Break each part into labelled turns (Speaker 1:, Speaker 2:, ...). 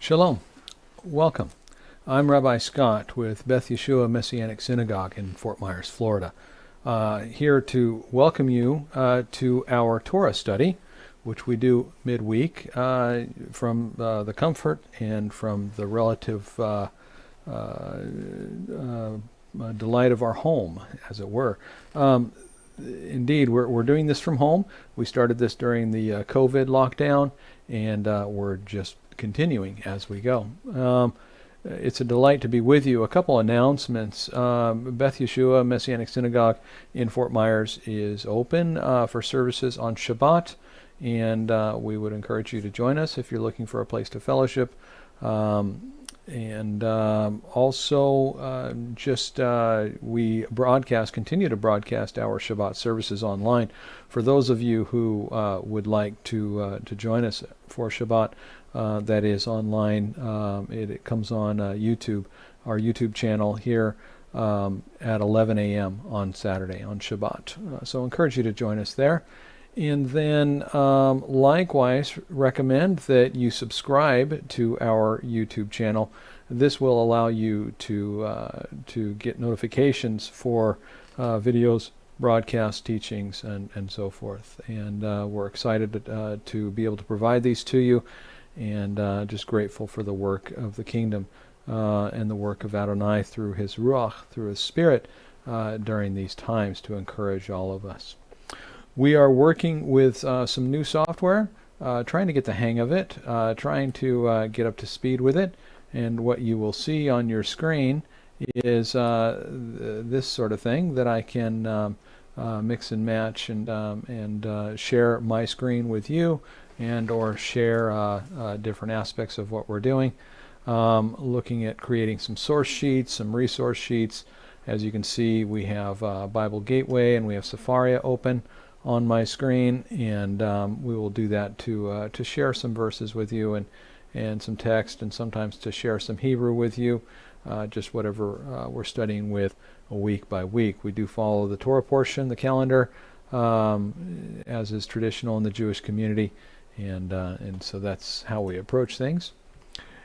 Speaker 1: Shalom. Welcome. I'm Rabbi Scott with Beth Yeshua Messianic Synagogue in Fort Myers, Florida. Here to welcome you to our Torah study, which we do midweek from the comfort and from the relative delight of our home, as it were. Indeed, we're doing this from home. We started this during the COVID lockdown, and we're just continuing as we go. It's a delight to be with you. A couple announcements. Beth Yeshua Messianic Synagogue in Fort Myers is open for services on Shabbat, and we would encourage you to join us if you're looking for a place to fellowship. We continue to broadcast our Shabbat services online. For those of you who would like to join us for Shabbat, that is online. It comes on YouTube, our YouTube channel here at 11 a.m. on Saturday, on Shabbat. So I encourage you to join us there. And then likewise recommend that you subscribe to our YouTube channel. This will allow you to get notifications for videos, broadcast teachings, and so forth. And we're excited to be able to provide these to you, and just grateful for the work of the kingdom and the work of Adonai through his Ruach, through his Spirit, during these times to encourage all of us. We are working with some new software, trying to get the hang of it, trying to get up to speed with it. And what you will see on your screen is this sort of thing that I can mix and match and share my screen with you, and or share different aspects of what we're doing. Looking at creating some source sheets, some resource sheets. As you can see, we have Bible Gateway and we have Samaria open on my screen, and we will do that to share some verses with you and some text, and sometimes to share some Hebrew with you, just whatever we're studying with week by week. We do follow the Torah portion, the calendar, as is traditional in the Jewish community, and so that's how we approach things.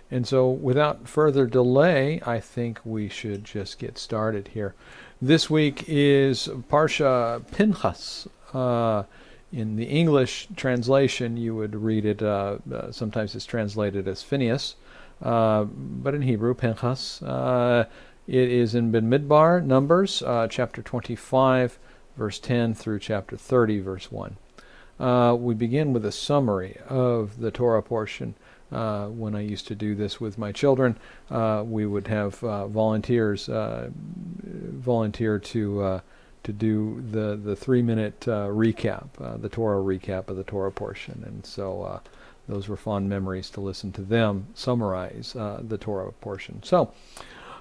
Speaker 1: And so without further delay, I think we should just get started here. This week is Parsha Pinchas. In the English translation, you would read it, sometimes it's translated as Phineas, but in Hebrew, Pinchas. It is in Bamidbar, Numbers, chapter 25, verse 10 through chapter 30, verse 1. We begin with a summary of the Torah portion. When I used to do this with my children, we would have volunteers volunteer to do the 3-minute recap, the Torah recap of the Torah portion. And so those were fond memories to listen to them summarize the Torah portion. So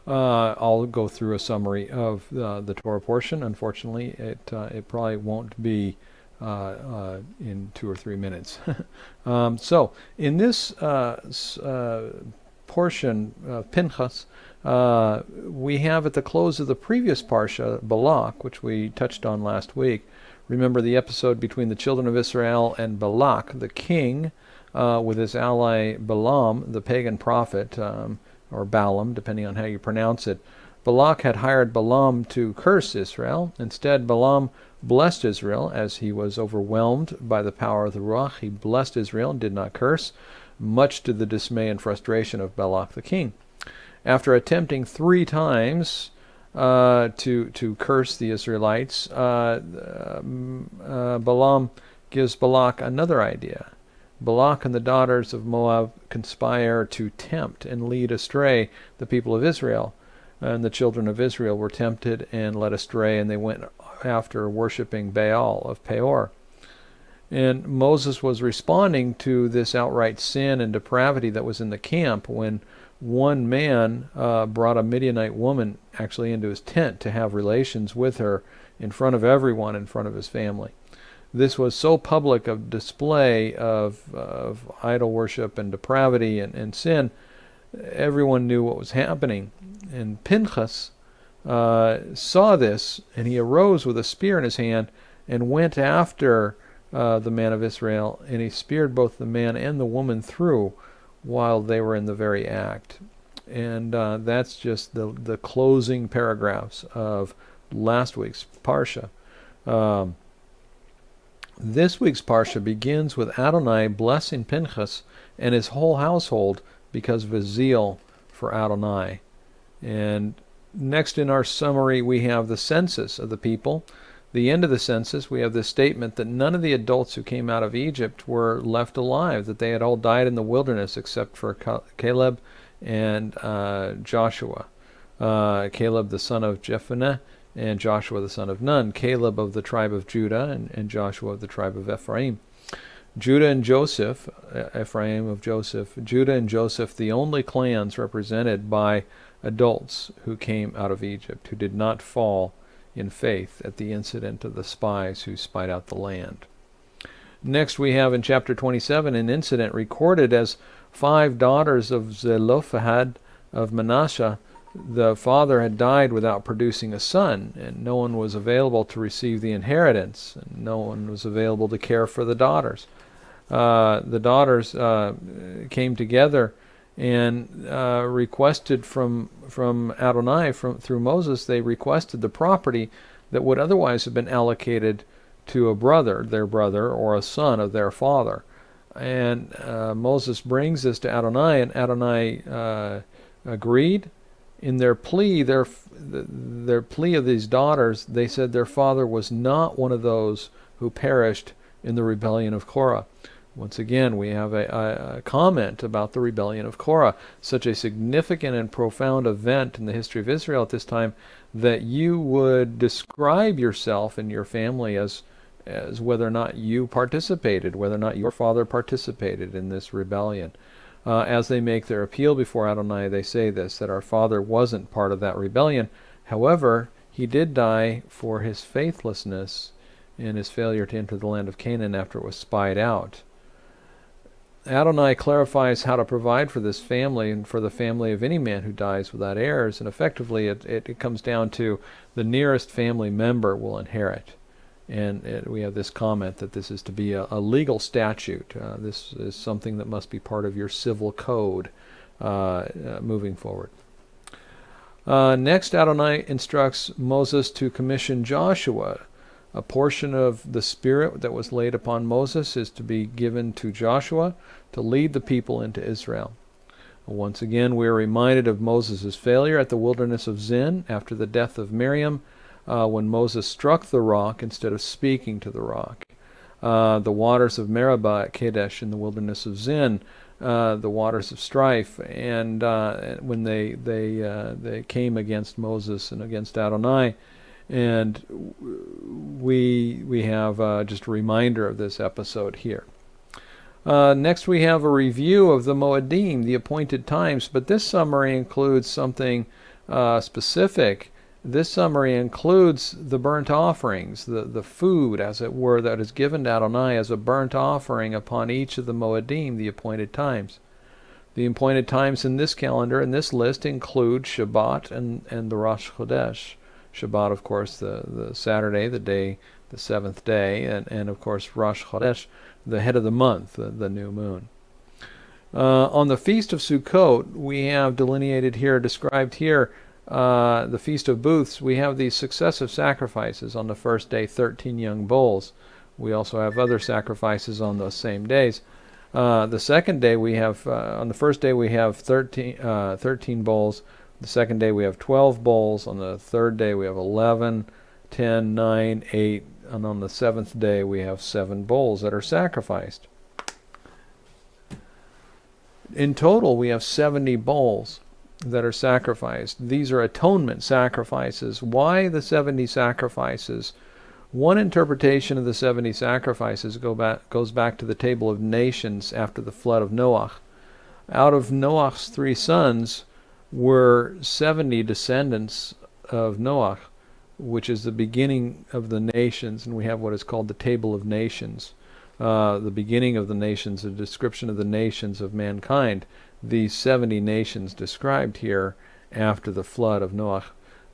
Speaker 1: I'll go through a summary of the Torah portion. Unfortunately, it probably won't be in 2 or 3 minutes. So in this portion of Pinchas, we have at the close of the previous Parsha, Balak, which we touched on last week. Remember the episode between the children of Israel and Balak, the king, with his ally Balaam, the pagan prophet, or Balaam, depending on how you pronounce it. Balak had hired Balaam to curse Israel. Instead, Balaam blessed Israel as he was overwhelmed by the power of the Ruach. He blessed Israel and did not curse, much to the dismay and frustration of Balak the king. After attempting 3 times to curse the Israelites, Balaam gives Balak another idea. Balak and the daughters of Moab conspire to tempt and lead astray the people of Israel. And the children of Israel were tempted and led astray, and they went after worshiping Baal of Peor. And Moses was responding to this outright sin and depravity that was in the camp when one man brought a Midianite woman actually into his tent to have relations with her in front of everyone, in front of his family. This was so public a display of idol worship and depravity and sin, everyone knew what was happening. And Pinchas saw this, and he arose with a spear in his hand and went after the man of Israel, and he speared both the man and the woman through while they were in the very act. And that's just the closing paragraphs of last week's Parsha. This week's Parsha begins with Adonai blessing Pinchas and his whole household because of his zeal for Adonai. And next in our summary, we have the census of the people. The end of the census, we have this statement that none of the adults who came out of Egypt were left alive, that they had all died in the wilderness except for Caleb and Joshua. Caleb the son of Jephunneh and Joshua the son of Nun. Caleb of the tribe of Judah and Joshua of the tribe of Ephraim. Judah and Joseph, Ephraim of Joseph, Judah and Joseph, the only clans represented by adults who came out of Egypt, who did not fall in faith at the incident of the spies who spied out the land. Next we have in chapter 27 an incident recorded as 5 daughters of Zelophehad of Manasseh. The father had died without producing a son, and no one was available to receive the inheritance, and no one was available to care for the daughters. The daughters came together and requested from Adonai, through Moses, they requested the property that would otherwise have been allocated to a brother, their brother, or a son of their father. And Moses brings this to Adonai, and Adonai agreed. In their plea, their plea of these daughters, they said their father was not one of those who perished in the rebellion of Korah. Once again, we have a comment about the rebellion of Korah, such a significant and profound event in the history of Israel at this time, that you would describe yourself and your family as whether or not you participated, whether or not your father participated in this rebellion. As they make their appeal before Adonai, they say this, that our father wasn't part of that rebellion. However, he did die for his faithlessness and his failure to enter the land of Canaan after it was spied out. Adonai clarifies how to provide for this family and for the family of any man who dies without heirs, and effectively it comes down to the nearest family member will inherit. And we have this comment that this is to be a legal statute. This is something that must be part of your civil code moving forward. Next, Adonai instructs Moses to commission Joshua. A portion of the Spirit that was laid upon Moses is to be given to Joshua to lead the people into Israel. Once again, we are reminded of Moses' failure at the wilderness of Zin after the death of Miriam, when Moses struck the rock instead of speaking to the rock. The waters of Meribah at Kadesh in the wilderness of Zin, the waters of strife, and when they came against Moses and against Adonai. And we have just a reminder of this episode here. Next we have a review of the Moedim, the appointed times, but this summary includes something specific. This summary includes the burnt offerings, the food, as it were, that is given to Adonai as a burnt offering upon each of the Moedim, the appointed times. The appointed times in this calendar, in this list, include Shabbat and the Rosh Chodesh. Shabbat, of course, the Saturday, the 7th day, and of course Rosh Chodesh, the head of the month, the new moon. On the Feast of Sukkot, we have delineated here, described here, the Feast of Booths. We have these successive sacrifices. On the first day, 13 young bulls. We also have other sacrifices on those same days. The second day, we have, on the first day, we have 13 bulls. The second day we have 12 bulls. On the third day we have 11, 10, 9, 8. And on the 7th day we have 7 bulls that are sacrificed. In total we have 70 bulls that are sacrificed. These are atonement sacrifices. Why the 70 sacrifices? One interpretation of the 70 sacrifices goes back to the table of nations after the flood of Noah. Out of Noah's 3 sons were 70 descendants of Noah, which is the beginning of the nations, and we have what is called the Table of Nations. The beginning of the nations, a description of the nations of mankind. These 70 nations described here after the flood of Noah.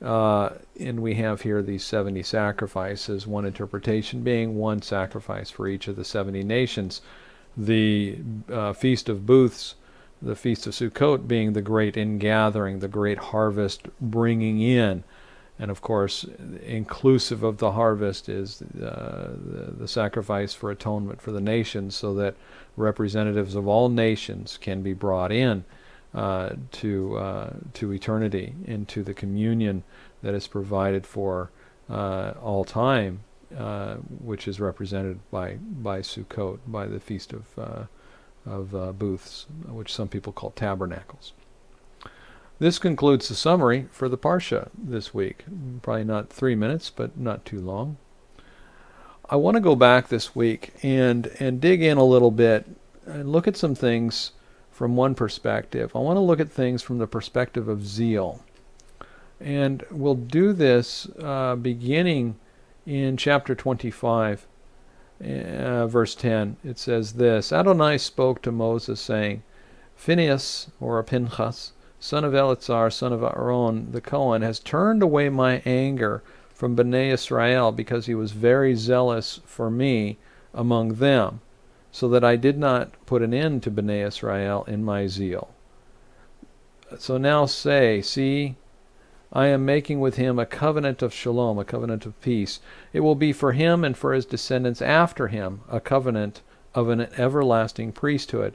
Speaker 1: And we have here these 70 sacrifices, one interpretation being 1 sacrifice for each of the 70 nations. The Feast of Booths The Feast of Sukkot being the great ingathering, the great harvest bringing in. And of course, inclusive of the harvest is the sacrifice for atonement for the nations, so that representatives of all nations can be brought in to eternity, into the communion that is provided for all time, which is represented by Sukkot, by the Feast of Booths, which some people call tabernacles. This concludes the summary for the Parsha this week. Probably not 3 minutes, but not too long. I want to go back this week and dig in a little bit and look at some things from one perspective. I want to look at things from the perspective of zeal. And we'll do this beginning in chapter 25, verse 10. It says this: Adonai spoke to Moses, saying, Phinehas, or Pinchas, son of Eleazar, son of Aaron, the Cohen, has turned away my anger from Bnei Israel, because he was very zealous for me among them, so that I did not put an end to Bnei Israel in my zeal. So now say, see, I am making with him a covenant of shalom, a covenant of peace. It will be for him and for his descendants after him a covenant of an everlasting priesthood,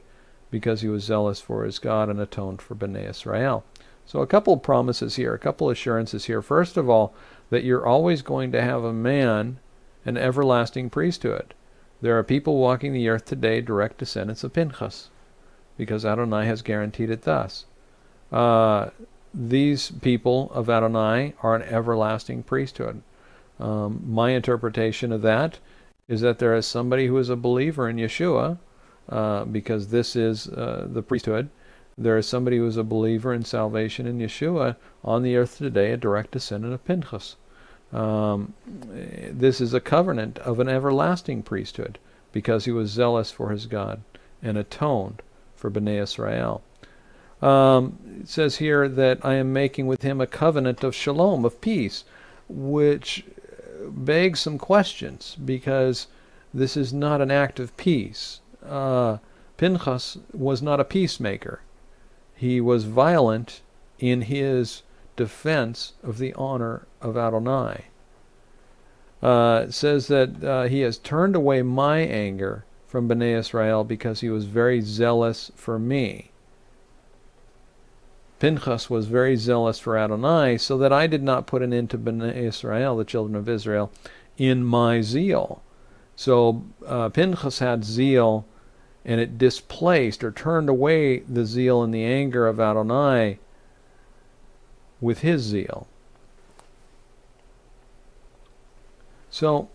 Speaker 1: because he was zealous for his God and atoned for Bnei Israel. So a couple of promises here, a couple of assurances here. First of all, that you're always going to have a man, an everlasting priesthood. There are people walking the earth today, direct descendants of Pinchas, because Adonai has guaranteed it thus. These people of Adonai are an everlasting priesthood. My interpretation of that is that there is somebody who is a believer in Yeshua, because this is the priesthood. There is somebody who is a believer in salvation in Yeshua on the earth today, a direct descendant of Pinchas. This is a covenant of an everlasting priesthood, because he was zealous for his God and atoned for Bnei Israel. It says here that I am making with him a covenant of shalom, of peace, which begs some questions, because this is not an act of peace. Pinchas was not a peacemaker. He was violent in his defense of the honor of Adonai. It says that he has turned away my anger from Bnei Israel, because he was very zealous for me. Pinchas was very zealous for Adonai, so that I did not put an end to Bnei Israel, the children of Israel, in my zeal. So Pinchas had zeal, and it displaced or turned away the zeal and the anger of Adonai with his zeal. So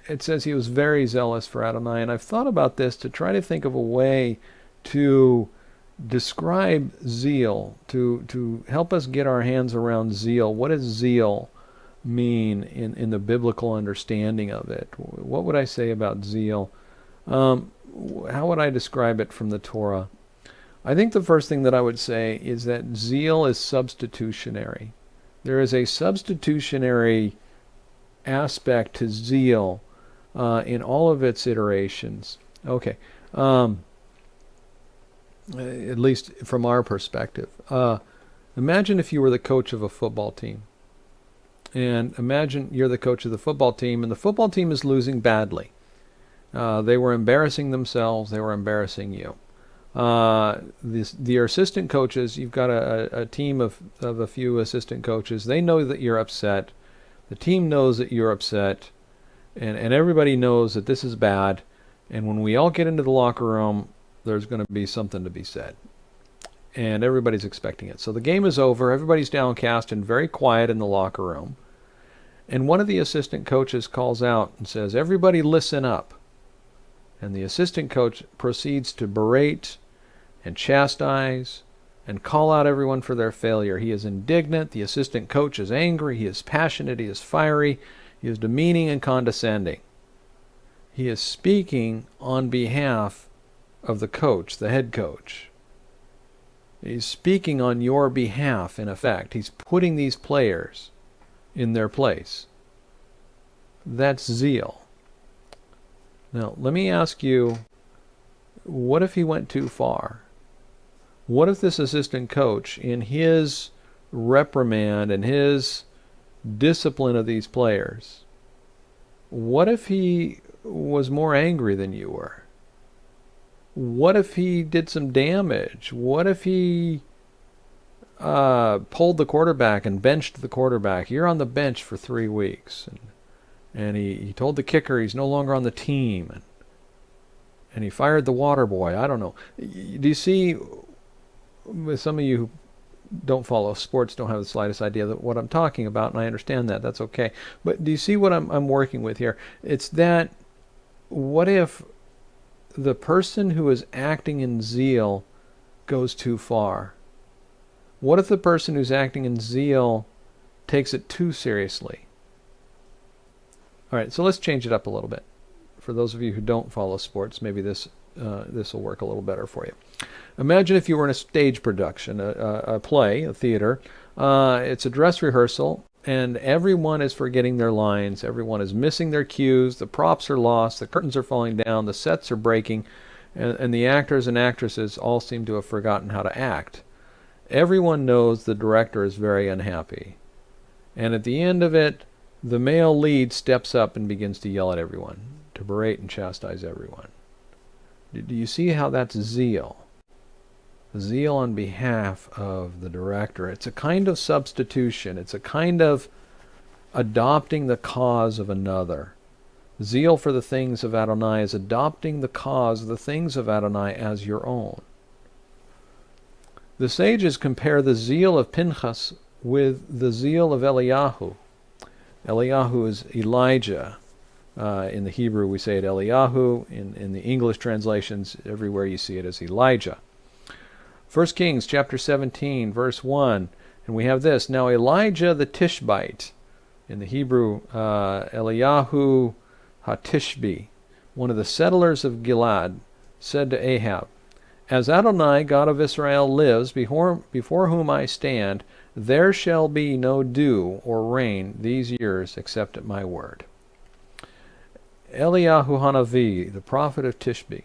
Speaker 1: it says he was very zealous for Adonai, and I've thought about this to try to think of a way to describe zeal, to help us get our hands around zeal. What does zeal mean in the biblical understanding of it? What would I say about zeal? How would I describe it from the Torah? I think the first thing that I would say is that zeal is substitutionary. There is a substitutionary aspect to zeal in all of its iterations. Okay. At least from our perspective. Imagine if you were the coach of a football team. And imagine you're the coach of the football team, and the football team is losing badly. They were embarrassing themselves. They were embarrassing you. The assistant coaches, you've got a team of a few assistant coaches. They know that you're upset. The team knows that you're upset. And everybody knows that this is bad. And when we all get into the locker room, there's going to be something to be said. And everybody's expecting it. So the game is over. Everybody's downcast and very quiet in the locker room. And one of the assistant coaches calls out and says, "Everybody listen up." And the assistant coach proceeds to berate and chastise and call out everyone for their failure. He is indignant. The assistant coach is angry. He is passionate. He is fiery. He is demeaning and condescending. He is speaking on behalf of the coach, the head coach. He's speaking on your behalf, in effect. He's putting these players in their place. That's zeal. Now, let me ask you, what if he went too far? What if this assistant coach, in his reprimand and his discipline of these players, what if he was more angry than you were? What if he did some damage? What if he pulled the quarterback and benched the quarterback? You're on the bench for 3 weeks. And he told the kicker he's no longer on the team. And he fired the water boy. I don't know. Do you see, with some of you who don't follow sports, don't have the slightest idea of what I'm talking about, and I understand that. That's okay. But do you see what I'm working with here? It's that, what if the person who is acting in zeal goes too far? What if the person who's acting in zeal takes it too seriously? All right, so let's change it up a little bit. For those of you who don't follow sports, maybe this will work a little better for you. Imagine if you were in a stage production, a play, a theater. It's a dress rehearsal, and everyone is forgetting their lines. Everyone is missing their cues. The props are lost. The curtains are falling down. The sets are breaking. And the actors and actresses all seem to have forgotten how to act. Everyone knows the director is very unhappy. And at the end of it, the male lead steps up and begins to yell at everyone, to berate and chastise everyone. Do you see how that's zeal? Zeal on behalf of the director. It's a kind of substitution. It's a kind of adopting the cause of another. Zeal for the things of Adonai is adopting the cause of the things of Adonai as your own. The sages compare the zeal of Pinchas with the zeal of Eliyahu. Eliyahu is Elijah. In the Hebrew we say it Eliyahu. In the English translations, everywhere you see it as Elijah. 1 Kings chapter 17, verse 1, and we have this. Now Elijah the Tishbite, in the Hebrew Eliyahu HaTishbi, one of the settlers of Gilad, said to Ahab, As Adonai, God of Israel, lives, before whom I stand, there shall be no dew or rain these years except at my word. Eliyahu Hanavi, the prophet of Tishbi.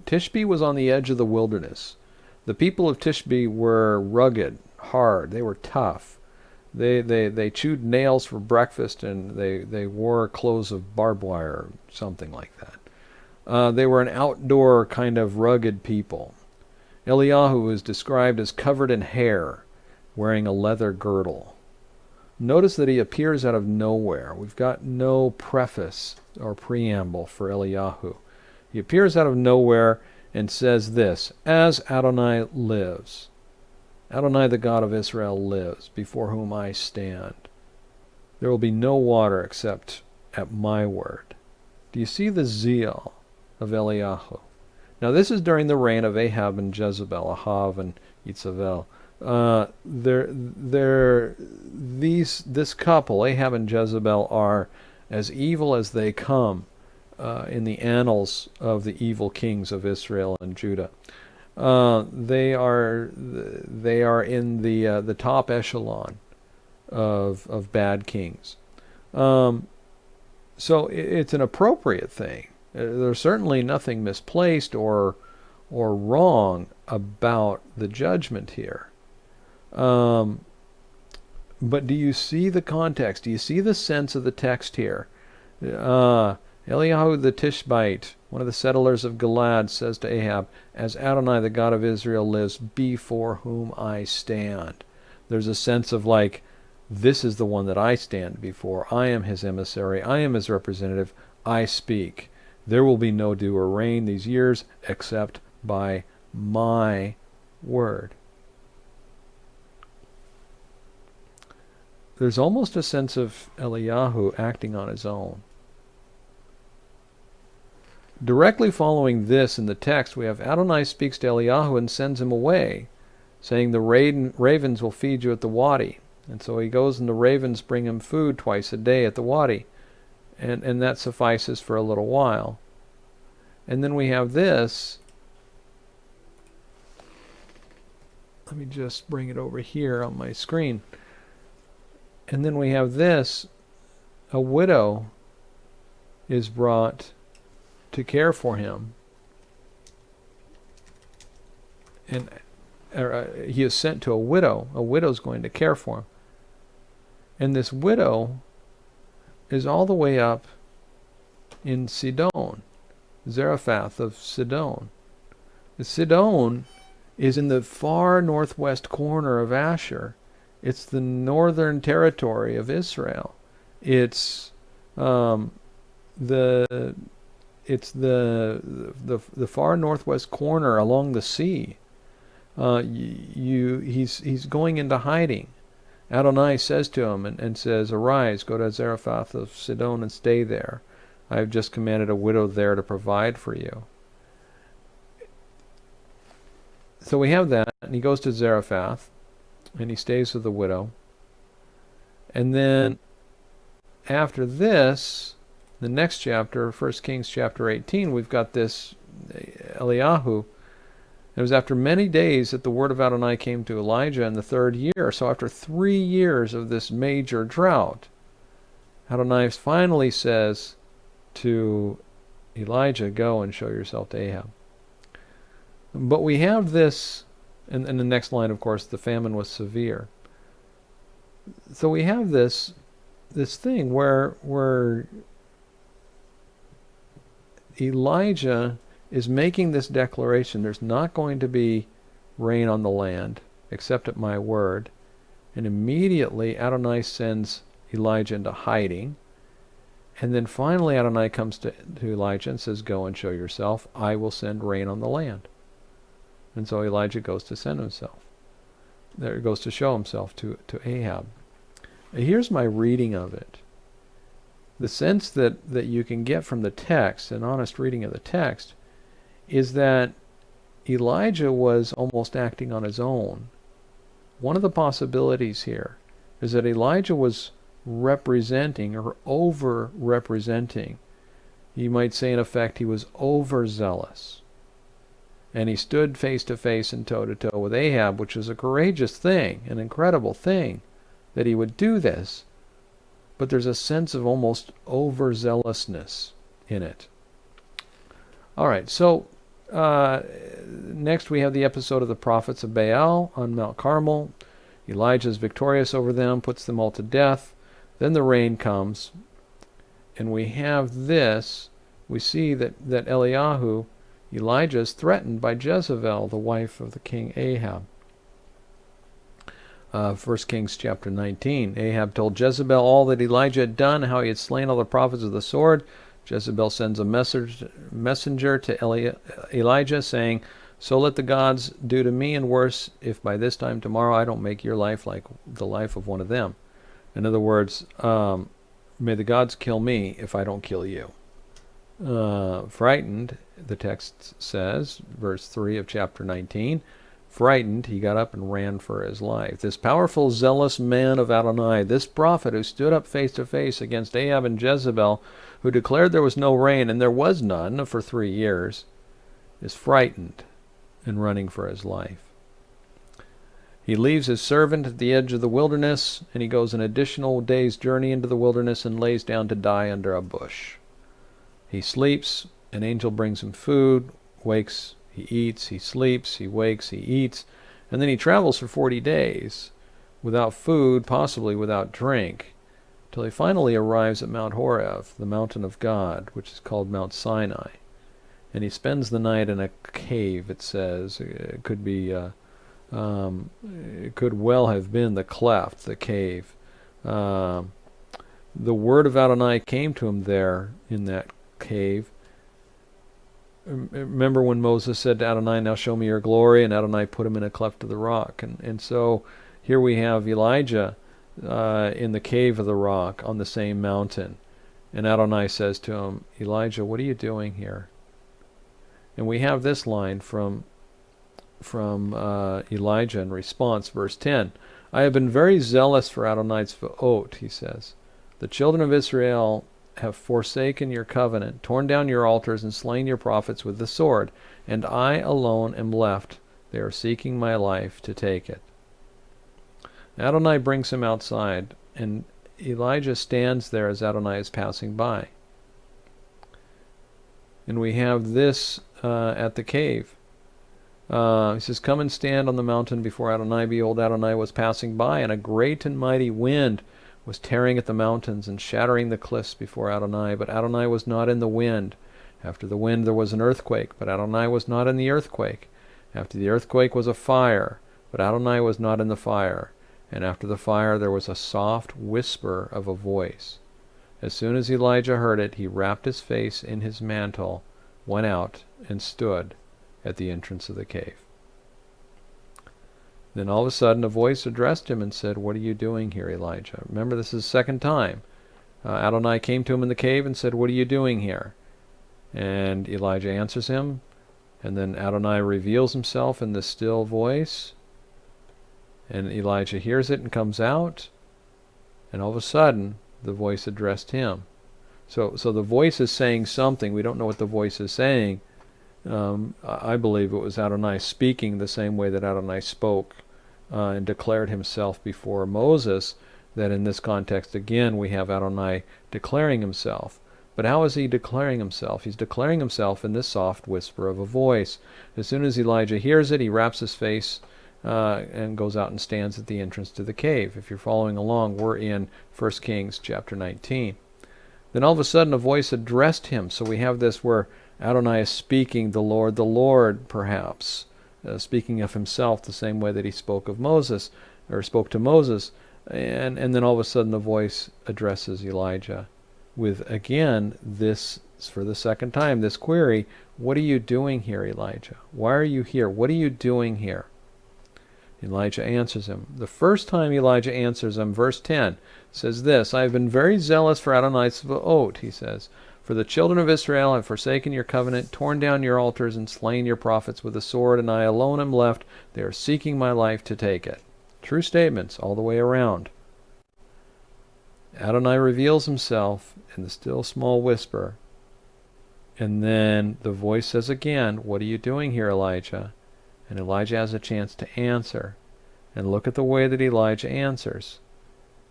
Speaker 1: Tishbi was on the edge of the wilderness. The people of Tishbi were rugged, hard. They were tough. They chewed nails for breakfast, and they wore clothes of barbed wire, or something like that. They were an outdoor kind of rugged people. Eliyahu is described as covered in hair, wearing a leather girdle. Notice that he appears out of nowhere. We've got no preface or preamble for Eliyahu. He appears out of nowhere and says this, As Adonai lives, Adonai the God of Israel lives, before whom I stand, there will be no water except at my word. Do you see the zeal of Eliyahu? Now this is during the reign of Ahab and Jezebel, Ahav and Yitzavel. This couple, Ahab and Jezebel, are as evil as they come in the annals of the evil kings of Israel and Judah. They are in the top echelon of bad kings. So it's an appropriate thing. There's certainly nothing misplaced or wrong about the judgment here. But do you see the context? Do you see the sense of the text here? Eliyahu the Tishbite, one of the settlers of Gilad, says to Ahab, As Adonai the God of Israel lives, before whom I stand. There's a sense of like, this is the one that I stand before. I am his emissary. I am his representative. I speak. There will be no dew or rain these years except by my word. There's almost a sense of Eliyahu acting on his own. Directly following this in the text, we have Adonai speaks to Eliyahu and sends him away, saying the ravens will feed you at the wadi. And so he goes and the ravens bring him food twice a day at the wadi. And that suffices for a little while. And then we have this. Let me just bring it over here on my screen. And then we have this. A widow is brought to care for him. and he is sent to a widow. A widow's going to care for him. And this widow is all the way up in Sidon, Zarephath of Sidon. Sidon is in the far northwest corner of Asher. It's the northern territory of Israel. It's the far northwest corner along the sea. He's going into hiding. Adonai says to him and says, "Arise, go to Zarephath of Sidon and stay there. I have just commanded a widow there to provide for you." So we have that, and he goes to Zarephath, and he stays with the widow. And then after this, the next chapter, 1 Kings chapter 18, we've got this Eliyahu. It was after many days that the word of Adonai came to Elijah in the 3rd year. So after 3 years of this major drought, Adonai finally says to Elijah, "Go and show yourself to Ahab." But we have this, and the next line, of course, the famine was severe. So we have this thing where Elijah is making this declaration: there's not going to be rain on the land except at my word. And immediately Adonai sends Elijah into hiding. And then finally Adonai comes to Elijah and says, "Go and show yourself. I will send rain on the land." And so Elijah goes to send himself. There goes to show himself to Ahab. Here's my reading of it. The sense that you can get from the text, an honest reading of the text, is that Elijah was almost acting on his own. One of the possibilities here is that Elijah was representing or over-representing. You might say, in effect, he was overzealous. And he stood face to face and toe to toe with Ahab, which was a courageous thing, an incredible thing that he would do this. But there's a sense of almost overzealousness in it. All right, so next we have the episode of the prophets of Baal on Mount Carmel. Elijah is victorious over them, puts them all to death. Then the rain comes, and we have this. We see that Eliyahu, Elijah, is threatened by Jezebel, the wife of the king Ahab. 1 Kings chapter 19. Ahab told Jezebel all that Elijah had done, how he had slain all the prophets with the sword. Jezebel sends a messenger to Elijah, saying, "So let the gods do to me, and worse, if by this time tomorrow I don't make your life like the life of one of them." In other words, may the gods kill me if I don't kill you. Frightened, the text says, verse 3 of chapter 19, frightened, he got up and ran for his life. This powerful, zealous man of Adonai, this prophet who stood up face to face against Ahab and Jezebel, who declared there was no rain, and there was none for 3 years, is frightened and running for his life. He leaves his servant at the edge of the wilderness, and he goes an additional day's journey into the wilderness and lays down to die under a bush. He sleeps, an angel brings him food, wakes, he eats, he sleeps, he wakes, he eats, and then he travels for 40 days without food, possibly without drink, till he finally arrives at Mount Horeb, the mountain of God, which is called Mount Sinai. And he spends the night in a cave, it says. It could be, it could well have been the cleft, the cave. The word of Adonai came to him there in that cave. Remember when Moses said to Adonai, "Now show me your glory," and Adonai put him in a cleft of the rock. And so here we have Elijah in the cave of the rock on the same mountain. And Adonai says to him, "Elijah, what are you doing here?" And we have this line from Elijah in response, verse 10. "I have been very zealous for Adonai's V'ot," he says. "The children of Israel have forsaken your covenant, torn down your altars, and slain your prophets with the sword, and I alone am left. They are seeking my life to take it." Adonai brings him outside, and Elijah stands there as Adonai is passing by. And we have this at the cave. He says, "Come and stand on the mountain before Adonai." Behold, Adonai was passing by, and a great and mighty wind was tearing at the mountains and shattering the cliffs before Adonai. But Adonai was not in the wind. After the wind there was an earthquake, but Adonai was not in the earthquake. After the earthquake was a fire, but Adonai was not in the fire. And after the fire there was a soft whisper of a voice. As soon as Elijah heard it, he wrapped his face in his mantle, went out, and stood at the entrance of the cave. Then all of a sudden a voice addressed him and said, "What are you doing here, Elijah?" Remember, this is the second time. Adonai came to him in the cave and said, "What are you doing here?" And Elijah answers him, and then Adonai reveals himself in this still voice, and Elijah hears it and comes out, and all of a sudden the voice addressed him. So the voice is saying something. We don't know what the voice is saying. I believe it was Adonai speaking the same way that Adonai spoke and declared himself before Moses, that in this context again we have Adonai declaring himself. But how is he declaring himself? He's declaring himself in this soft whisper of a voice. As soon as Elijah hears it, he wraps his face and goes out and stands at the entrance to the cave. If you're following along, we're in 1 Kings chapter 19. Then all of a sudden a voice addressed him. So we have this where Adonai is speaking, the Lord, perhaps, speaking of himself the same way that he spoke of Moses, or spoke to Moses, and then all of a sudden the voice addresses Elijah with, again, this, for the second time, this query, "What are you doing here, Elijah? Why are you here? What are you doing here?" Elijah answers him. The first time Elijah answers him, verse 10, says this, "I have been very zealous for Adonai Tzvaot," he says, "for the children of Israel have forsaken your covenant, torn down your altars, and slain your prophets with the sword, and I alone am left. They are seeking my life to take it." True statements all the way around. Adonai reveals himself in the still small whisper, and then the voice says again, "What are you doing here, Elijah?" And Elijah has a chance to answer. And look at the way that Elijah answers.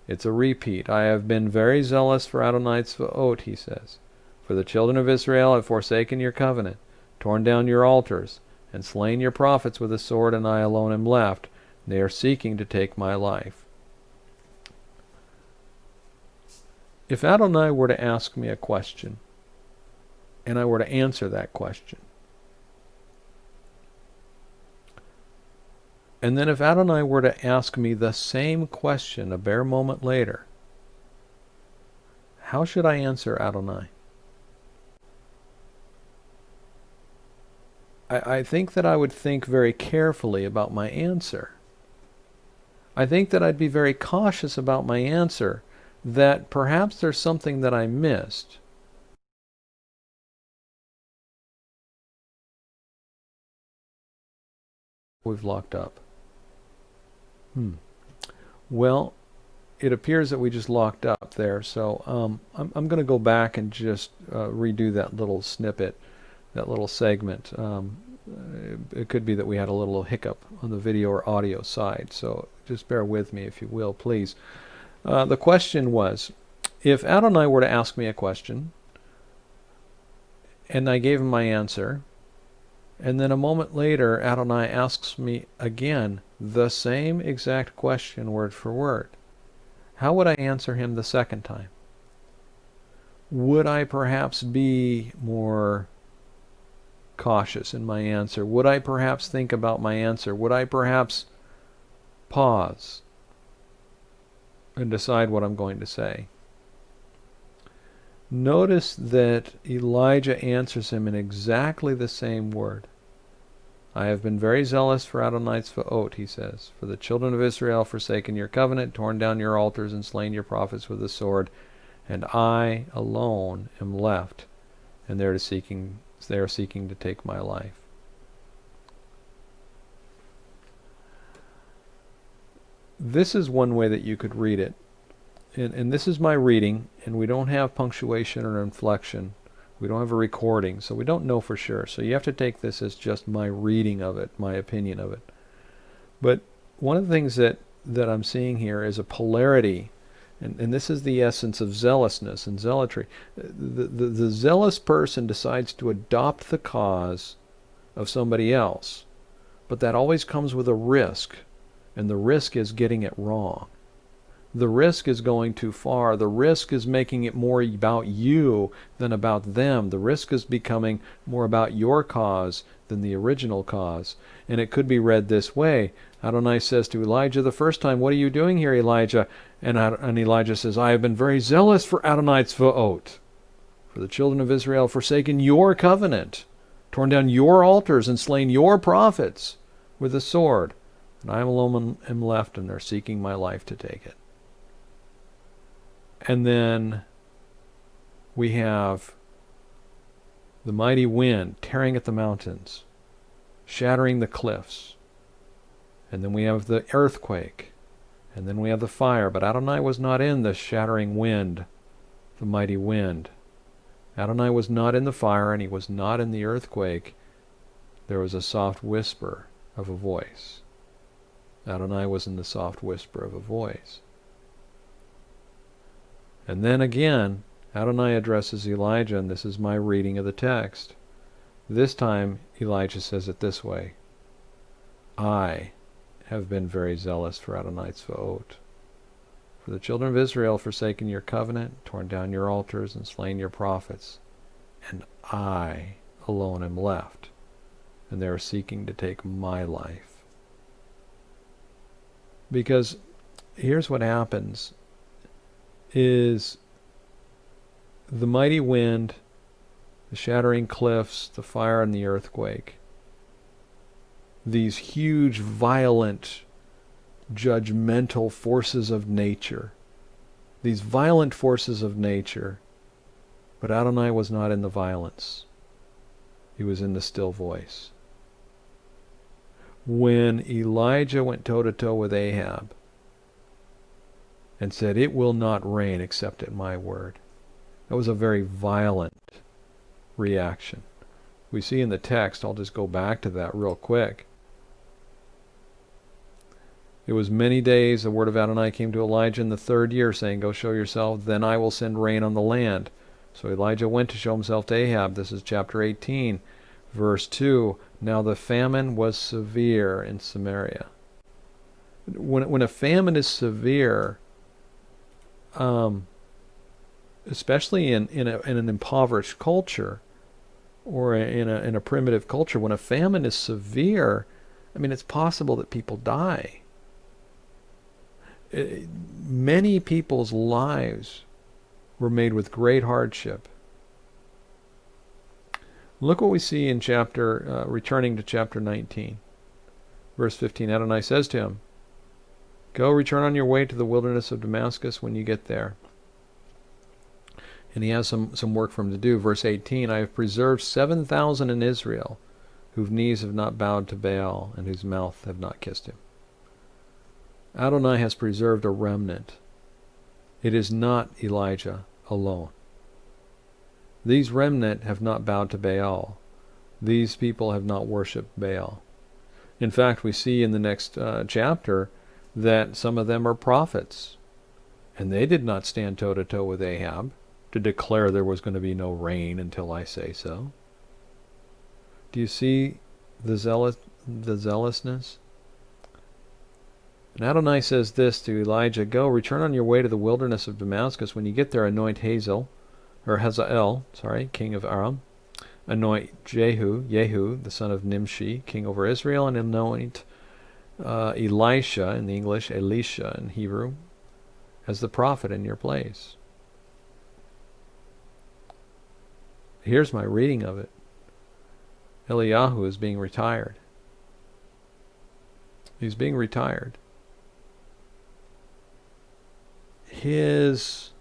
Speaker 1: It's a repeat. "I have been very zealous for Adonai Tzvaot," he says. "For the children of Israel have forsaken your covenant, torn down your altars, and slain your prophets with a sword, and I alone am left. They are seeking to take my life." If Adonai were to ask me a question, and I were to answer that question, and then if Adonai were to ask me the same question a bare moment later, how should I answer Adonai? I think that I would think very carefully about my answer. I think that I'd be very cautious about my answer, that perhaps there's something that I missed. We've locked up. Well, it appears that we just locked up there, so I'm going to go back and just redo that little snippet, that little segment. It could be that we had a little hiccup on the video or audio side, so just bear with me if you will, please. The question was, if Adonai were to ask me a question, and I gave him my answer, and then a moment later Adonai asks me again the same exact question word for word, how would I answer him the second time? Would I perhaps be more cautious in my answer? Would I perhaps think about my answer? Would I perhaps pause and decide what I'm going to say? Notice that Elijah answers him in exactly the same word. "I have been very zealous for Adonai Tzvaot," he says, "for the children of Israel have forsaken your covenant, torn down your altars, and slain your prophets with the sword, and I alone am left, and they are seeking to take my life." This is one way that you could read it. And this is my reading, and we don't have punctuation or inflection. We don't have a recording, so we don't know for sure. So you have to take this as just my reading of it, my opinion of it. But one of the things that I'm seeing here is a polarity, and this is the essence of zealousness and zealotry. The zealous person decides to adopt the cause of somebody else, But that always comes with a risk, and the risk is getting it wrong. The risk is going too far. The risk is making it more about you than about them. The risk is becoming more about your cause than the original cause. And it could be read this way. Adonai says to Elijah the first time, "What are you doing here, Elijah?" And Elijah says, "I have been very zealous for Adonai Tzvaot. For the children of Israel have forsaken your covenant, torn down your altars, and slain your prophets with the sword. And I alone am left, and they're seeking my life to take it." And then we have the mighty wind tearing at the mountains, shattering the cliffs. And then we have the earthquake. And then we have the fire. But Adonai was not in the shattering wind, the mighty wind. Adonai was not in the fire, and he was not in the earthquake. There was a soft whisper of a voice. Adonai was in the soft whisper of a voice. And then again, Adonai addresses Elijah, and this is my reading of the text. This time, Elijah says it this way: "I have been very zealous for Adonai Tzvaot. For the children of Israel forsaken your covenant, torn down your altars, and slain your prophets. And I alone am left, and they are seeking to take my life." Because here's what happens, is the mighty wind, the shattering cliffs, the fire and the earthquake, these huge, violent, judgmental forces of nature, these violent forces of nature, but Adonai was not in the violence. He was in the still voice. When Elijah went toe-to-toe with Ahab and said, "It will not rain except at my word," that was a very violent reaction. We see in the text, I'll just go back to that real quick. "It was many days the word of Adonai came to Elijah in the 3rd year, saying, 'Go show yourself, then I will send rain on the land.' So Elijah went to show himself to Ahab." This is chapter 18, verse 2. "Now the famine was severe in Samaria." When a famine is severe, especially in an impoverished culture, or in a primitive culture, when a famine is severe, I mean, it's possible that people die. Many people's lives were made with great hardship. Look what we see in returning to chapter 19, verse 15. Adonai says to him, "Go, return on your way to the wilderness of Damascus when you get there." And he has some work for him to do. Verse 18, "I have preserved 7,000 in Israel, whose knees have not bowed to Baal, and whose mouth have not kissed him." Adonai has preserved a remnant. It is not Elijah alone. These remnant have not bowed to Baal. These people have not worshipped Baal. In fact, we see in the next chapter that some of them are prophets, and they did not stand toe-to-toe with Ahab to declare there was going to be no rain until I say so. Do you see the zealousness? And Adonai says this to Elijah, "Go, return on your way to the wilderness of Damascus. When you get there, anoint Hazael, king of Aram. Anoint Jehu, the son of Nimshi, king over Israel, and anoint Elisha, in the English, Elisha in Hebrew, as the prophet in your place." Here's my reading of it. Eliyahu is being retired. He's being retired. His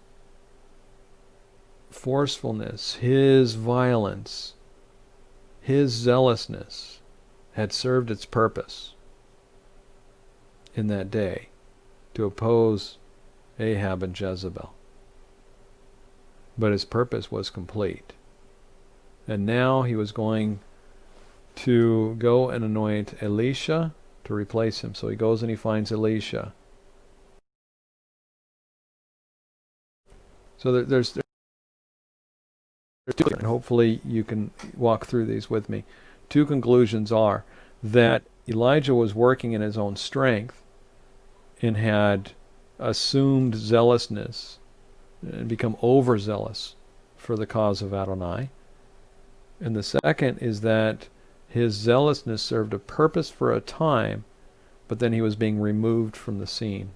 Speaker 1: forcefulness, his violence, his zealousness had served its purpose in that day to oppose Ahab and Jezebel. But his purpose was complete. And now he was going to go and anoint Elisha to replace him. So he goes and he finds Elisha. So there's two, and hopefully you can walk through these with me. Two conclusions are that Elijah was working in his own strength and had assumed zealousness and become overzealous for the cause of Adonai. And the second is that his zealousness served a purpose for a time, but then he was being removed from the scene.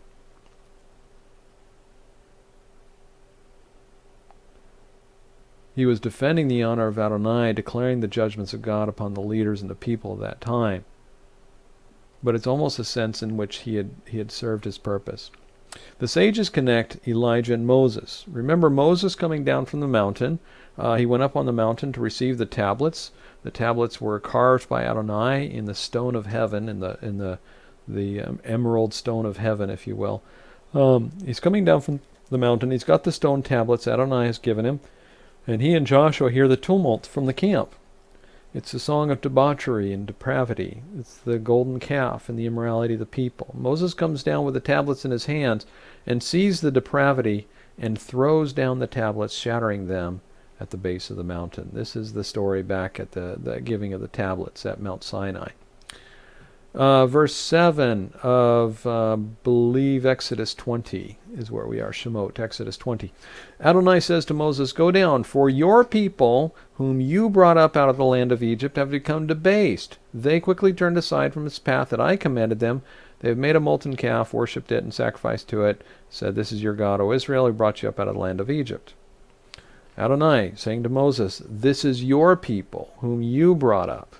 Speaker 1: He was defending the honor of Adonai, declaring the judgments of God upon the leaders and the people of that time. But it's almost a sense in which he had served his purpose. The sages connect Elijah and Moses. Remember Moses coming down from the mountain. He went up on the mountain to receive the tablets. The tablets were carved by Adonai in the stone of heaven, in the emerald stone of heaven, if you will. He's coming down from the mountain. He's got the stone tablets Adonai has given him. And he and Joshua hear the tumult from the camp. It's a song of debauchery and depravity. It's the golden calf and the immorality of the people. Moses comes down with the tablets in his hands and sees the depravity and throws down the tablets, shattering them at the base of the mountain. This is the story back at the giving of the tablets at Mount Sinai. Verse 7 of, believe Exodus 20 is where we are. Shemot, Exodus 20. Adonai says to Moses, "Go down, for your people, whom you brought up out of the land of Egypt, have become debased. They quickly turned aside from its path that I commanded them. They have made a molten calf, worshipped it, and sacrificed to it, said, 'This is your God, O Israel, who brought you up out of the land of Egypt.'" Adonai saying to Moses, "This is your people, whom you brought up."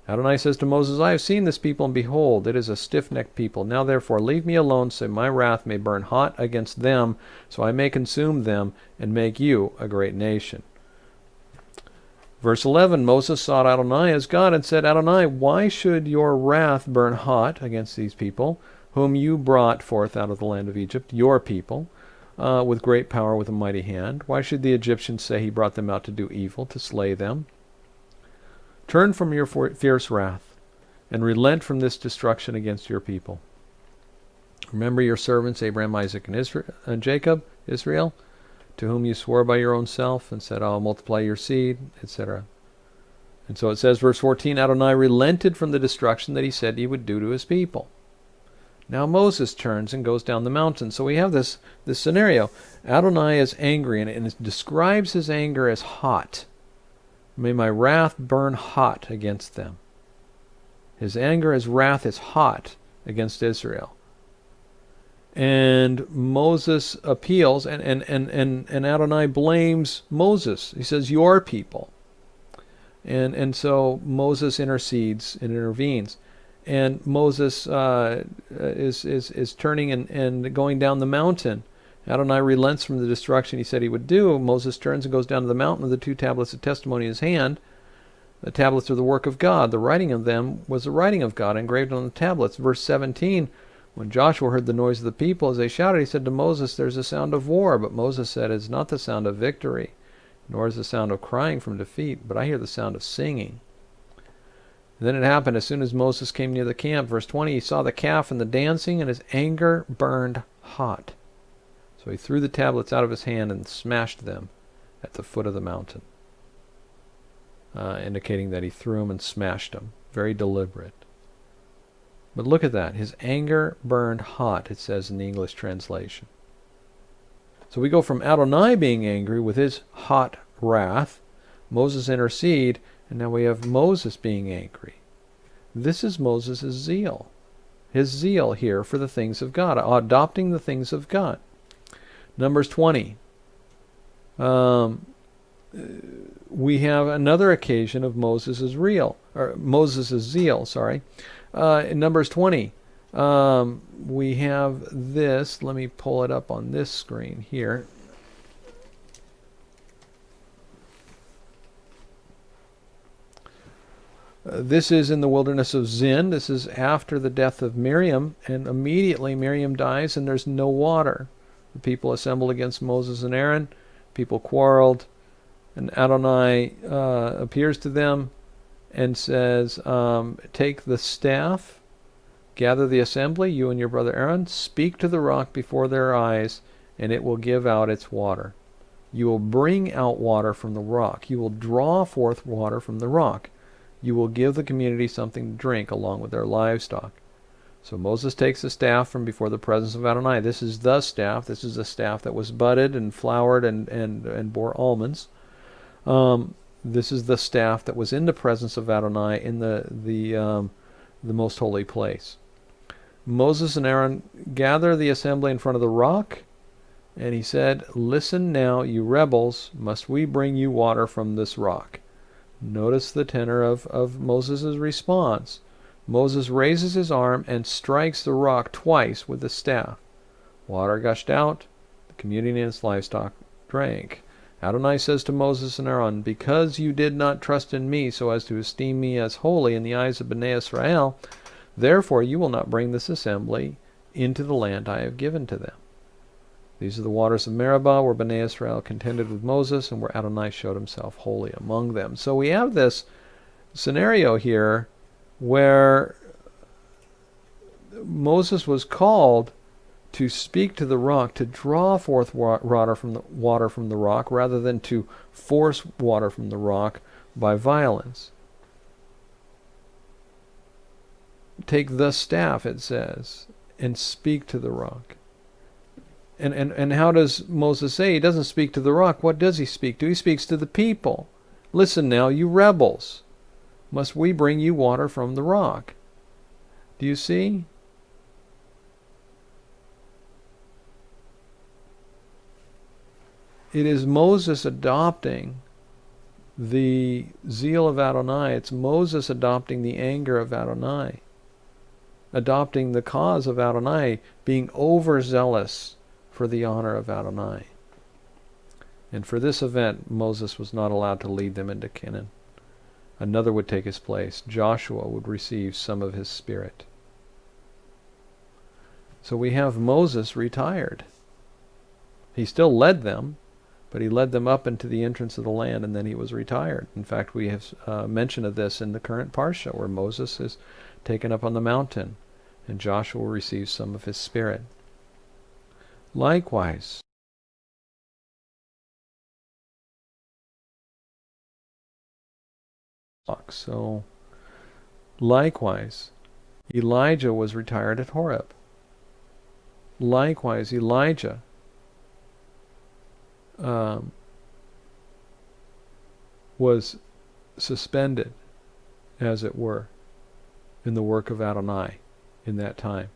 Speaker 1: Adonai says to Moses, "I have seen this people, and behold, it is a stiff-necked people. Now therefore leave me alone, so my wrath may burn hot against them, so I may consume them, and make you a great nation." Verse 11, Moses sought Adonai as God, and said, "Adonai, why should your wrath burn hot against these people, whom you brought forth out of the land of Egypt, your people, with great power, with a mighty hand? Why should the Egyptians say he brought them out to do evil, to slay them? Turn from your fierce wrath, and relent from this destruction against your people. Remember your servants Abraham, Isaac, and Jacob, Israel, to whom you swore by your own self, and said, 'I'll multiply your seed,'" etc. And so it says, verse 14, Adonai relented from the destruction that he said he would do to his people. Now Moses turns and goes down the mountain. So we have this scenario. Adonai is angry, and it describes his anger as hot. "May my wrath burn hot against them." His anger, his wrath is hot against Israel. And Moses appeals, and Adonai blames Moses. He says, "Your people." And so Moses intercedes and intervenes. And Moses is turning and going down the mountain. Adonai relents from the destruction he said he would do. Moses turns and goes down to the mountain with the two tablets of testimony in his hand. The tablets are the work of God. The writing of them was the writing of God engraved on the tablets. Verse 17, when Joshua heard the noise of the people as they shouted, he said to Moses, "There's a sound of war." But Moses said, "It's not the sound of victory, nor is the sound of crying from defeat, but I hear the sound of singing." And then it happened, as soon as Moses came near the camp, verse 20, he saw the calf and the dancing, and his anger burned hot. So he threw the tablets out of his hand and smashed them at the foot of the mountain, indicating that he threw them and smashed them. Very deliberate. But look at that. His anger burned hot, it says in the English translation. So we go from Adonai being angry with his hot wrath, Moses intercede, and now we have Moses being angry. This is Moses' zeal. His zeal here for the things of God, adopting the things of God. Numbers 20. We have another occasion of Moses' zeal. In Numbers 20, we have this. Let me pull it up on this screen here. This is in the wilderness of Zin. This is after the death of Miriam, and immediately Miriam dies and there's no water. The people assembled against Moses and Aaron. People quarreled, and Adonai appears to them and says, "Take the staff, gather the assembly, you and your brother Aaron, speak to the rock before their eyes, and it will give out its water. You will bring out water from the rock. You will draw forth water from the rock." you will give the community something to drink along with their livestock. So Moses takes the staff from before the presence of Adonai. This is the staff. This is the staff that was budded and flowered and bore almonds. This is the staff that was in the presence of Adonai in the most holy place. Moses and Aaron gather the assembly in front of the rock, and he said, "Listen now, you rebels, must we bring you water from this rock?" Notice the tenor of Moses' response. Moses raises his arm and strikes the rock twice with the staff. Water gushed out. The community and its livestock drank. Adonai says to Moses and Aaron, "Because you did not trust in me so as to esteem me as holy in the eyes of Bnei Israel, therefore you will not bring this assembly into the land I have given to them." These are the waters of Meribah, where Bnei Israel contended with Moses, and where Adonai showed himself holy among them. So we have this scenario here where Moses was called to speak to the rock, to draw forth water from the rock, rather than to force water from the rock by violence. Take the staff, it says, and speak to the rock. And how does Moses say? He doesn't speak to the rock. What does he speak to? He speaks to the people. "Listen now, you rebels. Must we bring you water from the rock?" Do you see? It is Moses adopting the zeal of Adonai. It's Moses adopting the anger of Adonai. Adopting the cause of Adonai, being overzealous for the honor of Adonai. And for this event, Moses was not allowed to lead them into Canaan. Another would take his place. Joshua would receive some of his spirit. So we have Moses retired. He still led them, but he led them up into the entrance of the land, and then he was retired. In fact, we have mention of this in the current Parsha, where Moses is taken up on the mountain, and Joshua receives some of his spirit. Likewise, so likewise, Elijah was retired at Horeb. Likewise, Elijah was suspended, as it were, in the work of Adonai in that time.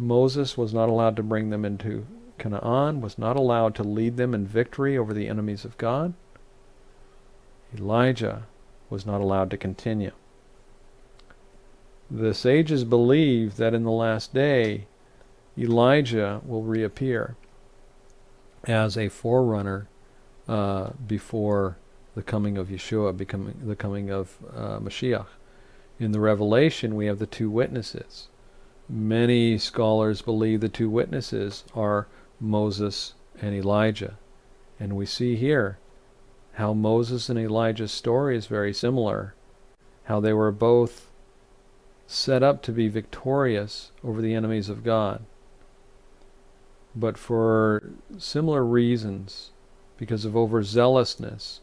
Speaker 1: Moses was not allowed to bring them into Canaan, was not allowed to lead them in victory over the enemies of God. Elijah was not allowed to continue. The sages believe that in the last day, Elijah will reappear as a forerunner before the coming of Yeshua, the coming of Mashiach. In the Revelation, we have the two witnesses. Many scholars believe the two witnesses are Moses and Elijah. And we see here how Moses and Elijah's story is very similar, how they were both set up to be victorious over the enemies of God. But for similar reasons, because of overzealousness,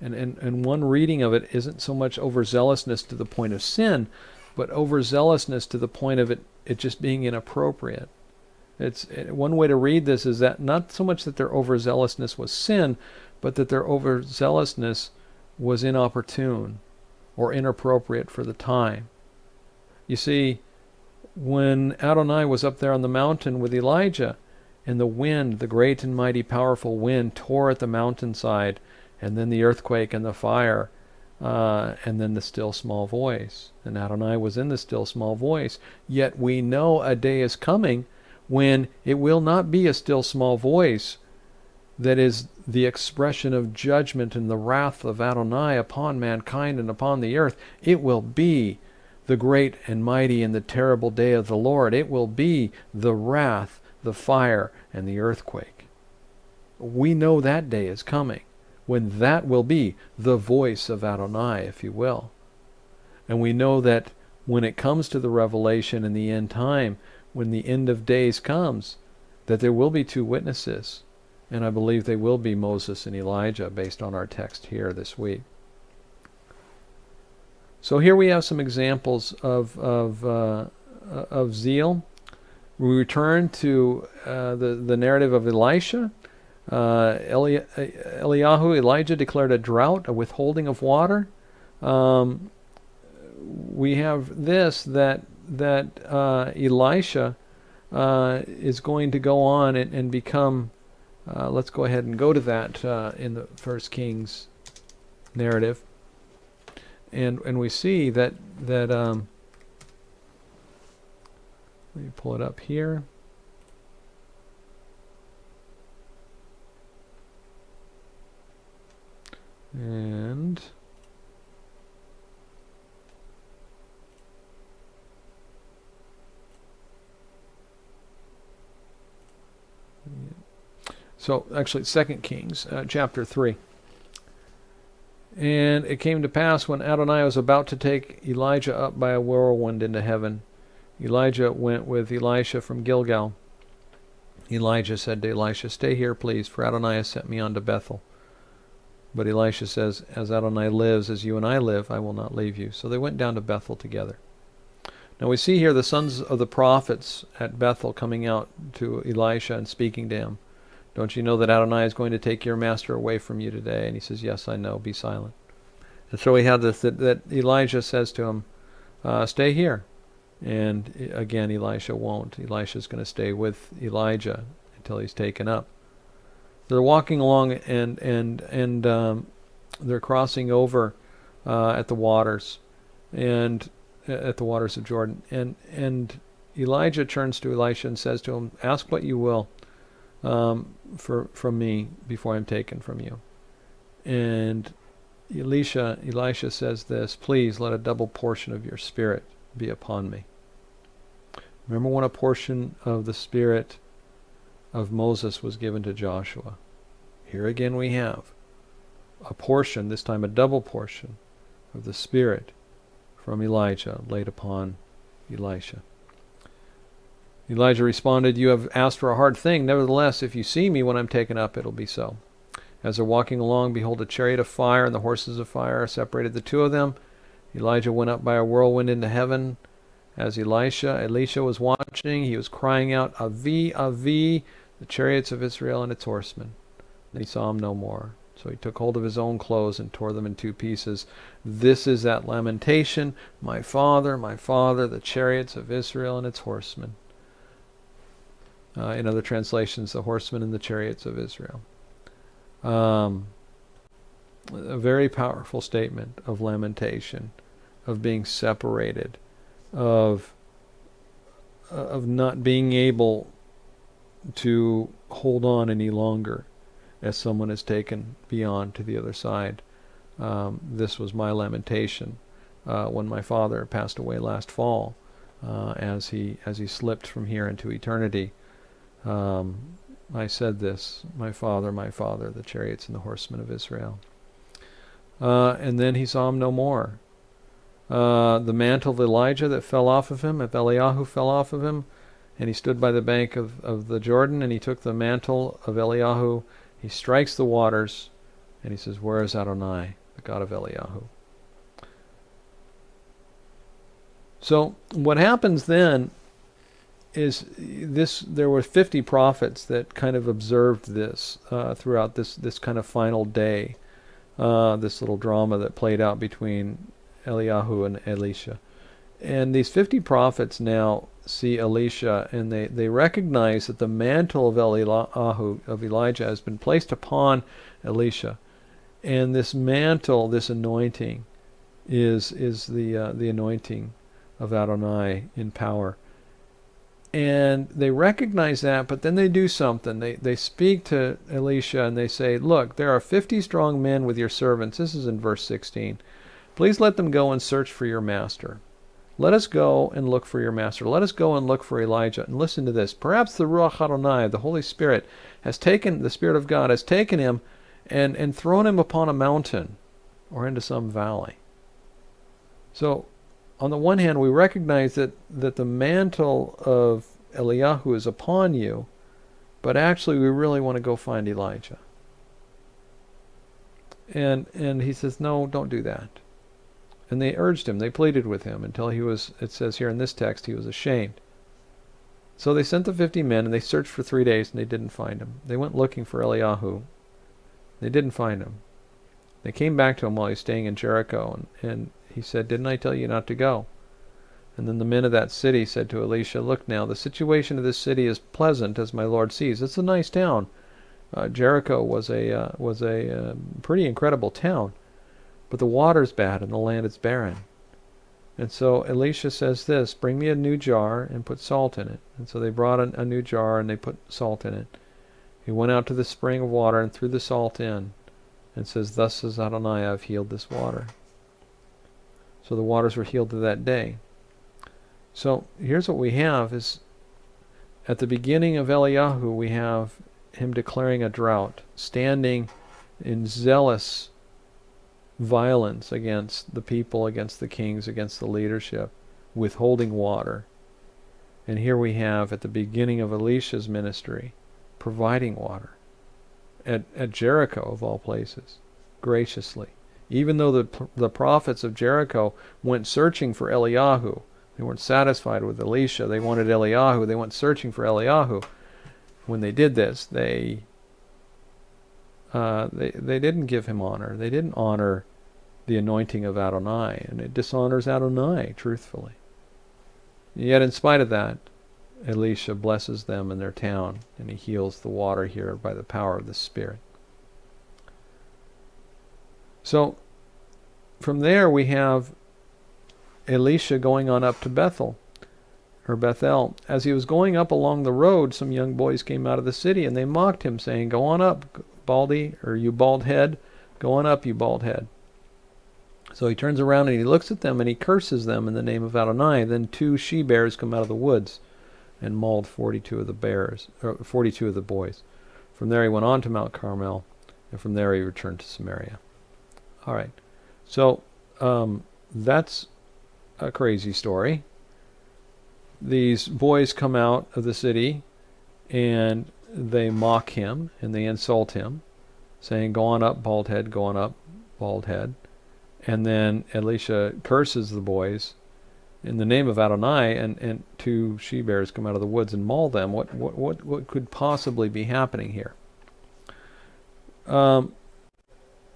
Speaker 1: and one reading of it isn't so much overzealousness to the point of sin, but overzealousness to the point of it just being inappropriate. It's one way to read this is that not so much that their overzealousness was sin, but that their overzealousness was inopportune or inappropriate for the time. You see, when Adonai was up there on the mountain with Elijah, and the wind, the great and mighty powerful wind, tore at the mountainside, and then the earthquake and the fire, and then the still small voice. And Adonai was in the still small voice. Yet we know a day is coming when it will not be a still small voice that is the expression of judgment and the wrath of Adonai upon mankind and upon the earth. It will be the great and mighty and the terrible day of the Lord. It will be the wrath, the fire, and the earthquake. We know that day is coming, when that will be the voice of Adonai, if you will. And we know that when it comes to the revelation in the end time, when the end of days comes, that there will be two witnesses. And I believe they will be Moses and Elijah, based on our text here this week. So here we have some examples of zeal. We return to the narrative of Elisha. Elijah declared a drought, a withholding of water. We have this that Elisha is going to go on and become. Let's go ahead and go to that in the First Kings narrative, and we see that let me pull it up here. And so actually 2 Kings chapter 3. And it came to pass when Adonai was about to take Elijah up by a whirlwind into heaven, Elijah went with Elisha from Gilgal. Elijah said to Elisha, "Stay here, please, for Adonai has sent me on to Bethel." But Elisha says, "As Adonai lives, as you and I live, I will not leave you." So they went down to Bethel together. Now we see here the sons of the prophets at Bethel coming out to Elisha and speaking to him. "Don't you know that Adonai is going to take your master away from you today?" And he says, "Yes, I know. Be silent." And so we have this, that Elijah says to him, "Stay here." And again, Elisha won't. Elisha's going to stay with Elijah until he's taken up. They're walking along and they're crossing over at the waters, and at the waters of Jordan. And Elijah turns to Elisha and says to him, "Ask what you will from me before I'm taken from you." And Elisha says this, "Please let a double portion of your spirit be upon me." Remember when a portion of the spirit of Moses was given to Joshua. Here again we have a portion, this time a double portion, of the spirit from Elijah laid upon Elisha. Elijah responded, "You have asked for a hard thing. Nevertheless, if you see me when I'm taken up, it'll be so." As they're walking along, behold, a chariot of fire and the horses of fire separated the two of them. Elijah went up by a whirlwind into heaven. As Elisha was watching, he was crying out, "Avi, Avi, the chariots of Israel and its horsemen." Then he saw him no more. So he took hold of his own clothes and tore them in two pieces. This is that lamentation, my father, the chariots of Israel and its horsemen." In other translations, the horsemen and the chariots of Israel. A very powerful statement of lamentation, of being separated, of not being able to hold on any longer as someone is taken beyond to the other side. This was my lamentation when my father passed away last fall, as he slipped from here into eternity. I said this, my father, the chariots and the horsemen of Israel. And then he saw him no more. The mantle of Elijah that fell off of him, of Eliyahu fell off of him, and he stood by the bank of the Jordan, and he took the mantle of Eliyahu, he strikes the waters, and he says, "Where is Adonai, the God of Eliyahu?" So what happens then is this: there were 50 prophets that kind of observed this throughout this kind of final day, this little drama that played out between Eliyahu and Elisha. And these 50 prophets now see Elisha, and they recognize that the mantle of Elijah has been placed upon Elisha. And this mantle, this anointing, is the anointing of Adonai in power. And they recognize that, but then they do something. They speak to Elisha and they say, "Look, there are 50 strong men with your servants." This is in verse 16. "Please let them go and search for your master. Let us go and look for your master. Let us go and look for Elijah." And listen to this. "Perhaps the Ruach Adonai, the Holy Spirit, the Spirit of God, has taken him and thrown him upon a mountain or into some valley." So, on the one hand, we recognize that the mantle of Eliyahu is upon you, but actually we really want to go find Elijah. And he says, "No, don't do that." And they urged him, they pleaded with him until he was, it says here in this text, he was ashamed. So they sent the 50 men, and they searched for 3 days, and they didn't find him. They went looking for Eliyahu. They didn't find him. They came back to him while he was staying in Jericho, and he said, "Didn't I tell you not to go?" And then the men of that city said to Elisha, "Look now, the situation of this city is pleasant, as my Lord sees. It's a nice town." Jericho was a pretty incredible town, but the water's bad and the land is barren. And so Elisha says this, "Bring me a new jar and put salt in it." And so they brought a new jar and they put salt in it. He went out to the spring of water and threw the salt in, and says, "Thus says Adonai, I've healed this water." So the waters were healed to that day. So here's what we have is, at the beginning of Eliyahu, we have him declaring a drought, standing in zealous violence against the people, against the kings, against the leadership, withholding water. And here we have, at the beginning of Elisha's ministry, providing water at Jericho, of all places, graciously. Even though the prophets of Jericho went searching for Eliyahu, they weren't satisfied with Elisha, they wanted Eliyahu, they went searching for Eliyahu. When they did this, they didn't give him honor. They didn't honor the anointing of Adonai, and it dishonors Adonai, truthfully. Yet in spite of that, Elisha blesses them in their town, and he heals the water here by the power of the Spirit. So from there we have Elisha going on up to Bethel. As he was going up along the road, some young boys came out of the city, and they mocked him, saying, "Go on up, baldy, or you bald head. Go on up, you bald head." So he turns around and he looks at them and he curses them in the name of Adonai. Then 2 she-bears come out of the woods and mauled 42 of the boys. From there he went on to Mount Carmel, and from there he returned to Samaria. All right, so that's a crazy story. These boys come out of the city and they mock him and they insult him, saying, "Go on up, bald head, go on up, bald head." And then Elisha curses the boys in the name of Adonai, and 2 she-bears come out of the woods and maul them. What could possibly be happening here? Some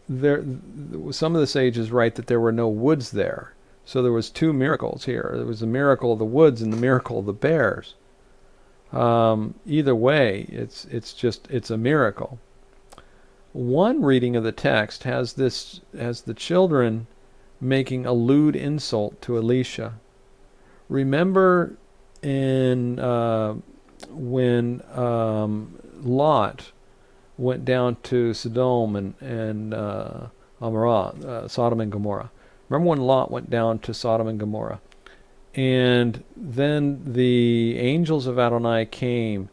Speaker 1: of the sages write that there were no woods there. So there was 2 miracles here. There was the miracle of the woods and the miracle of the bears. Either way, it's a miracle. One reading of the text has the children making a lewd insult to Elisha. Remember when Lot went down to Sodom and Sodom and Gomorrah. Remember when Lot went down to Sodom and Gomorrah? And then the angels of Adonai came,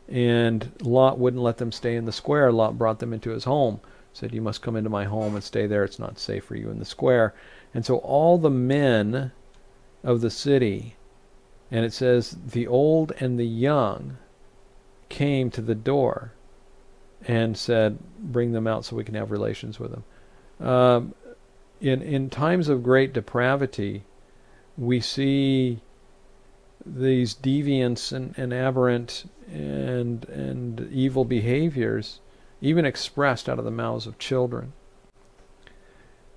Speaker 1: and Lot wouldn't let them stay in the square. Lot brought them into his home, said, "You must come into my home and stay there. It's not safe for you in the square." And so all the men of the city, and it says the old and the young, came to the door and said, "Bring them out so we can have relations with them." In times of great depravity, we see these deviants and aberrant and evil behaviors even expressed out of the mouths of children.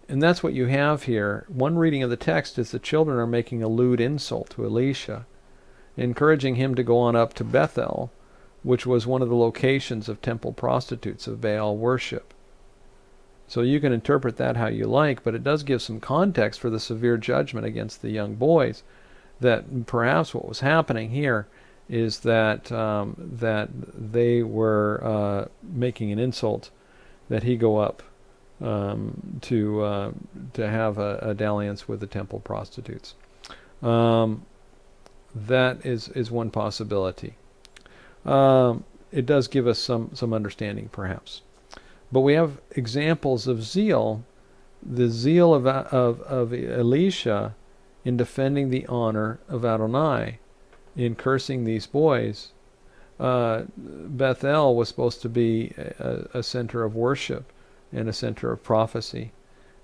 Speaker 1: And that's what you have here. One reading of the text is the children are making a lewd insult to Elisha, encouraging him to go on up to Bethel, which was one of the locations of temple prostitutes of Baal worship. So you can interpret that how you like, but it does give some context for the severe judgment against the young boys, that perhaps what was happening here is that they were making an insult, that he go up to have a dalliance with the temple prostitutes. That is one possibility. It does give us some understanding, perhaps. But we have examples of zeal, the zeal of Elisha in defending the honor of Adonai, in cursing these boys. Bethel was supposed to be a center of worship and a center of prophecy.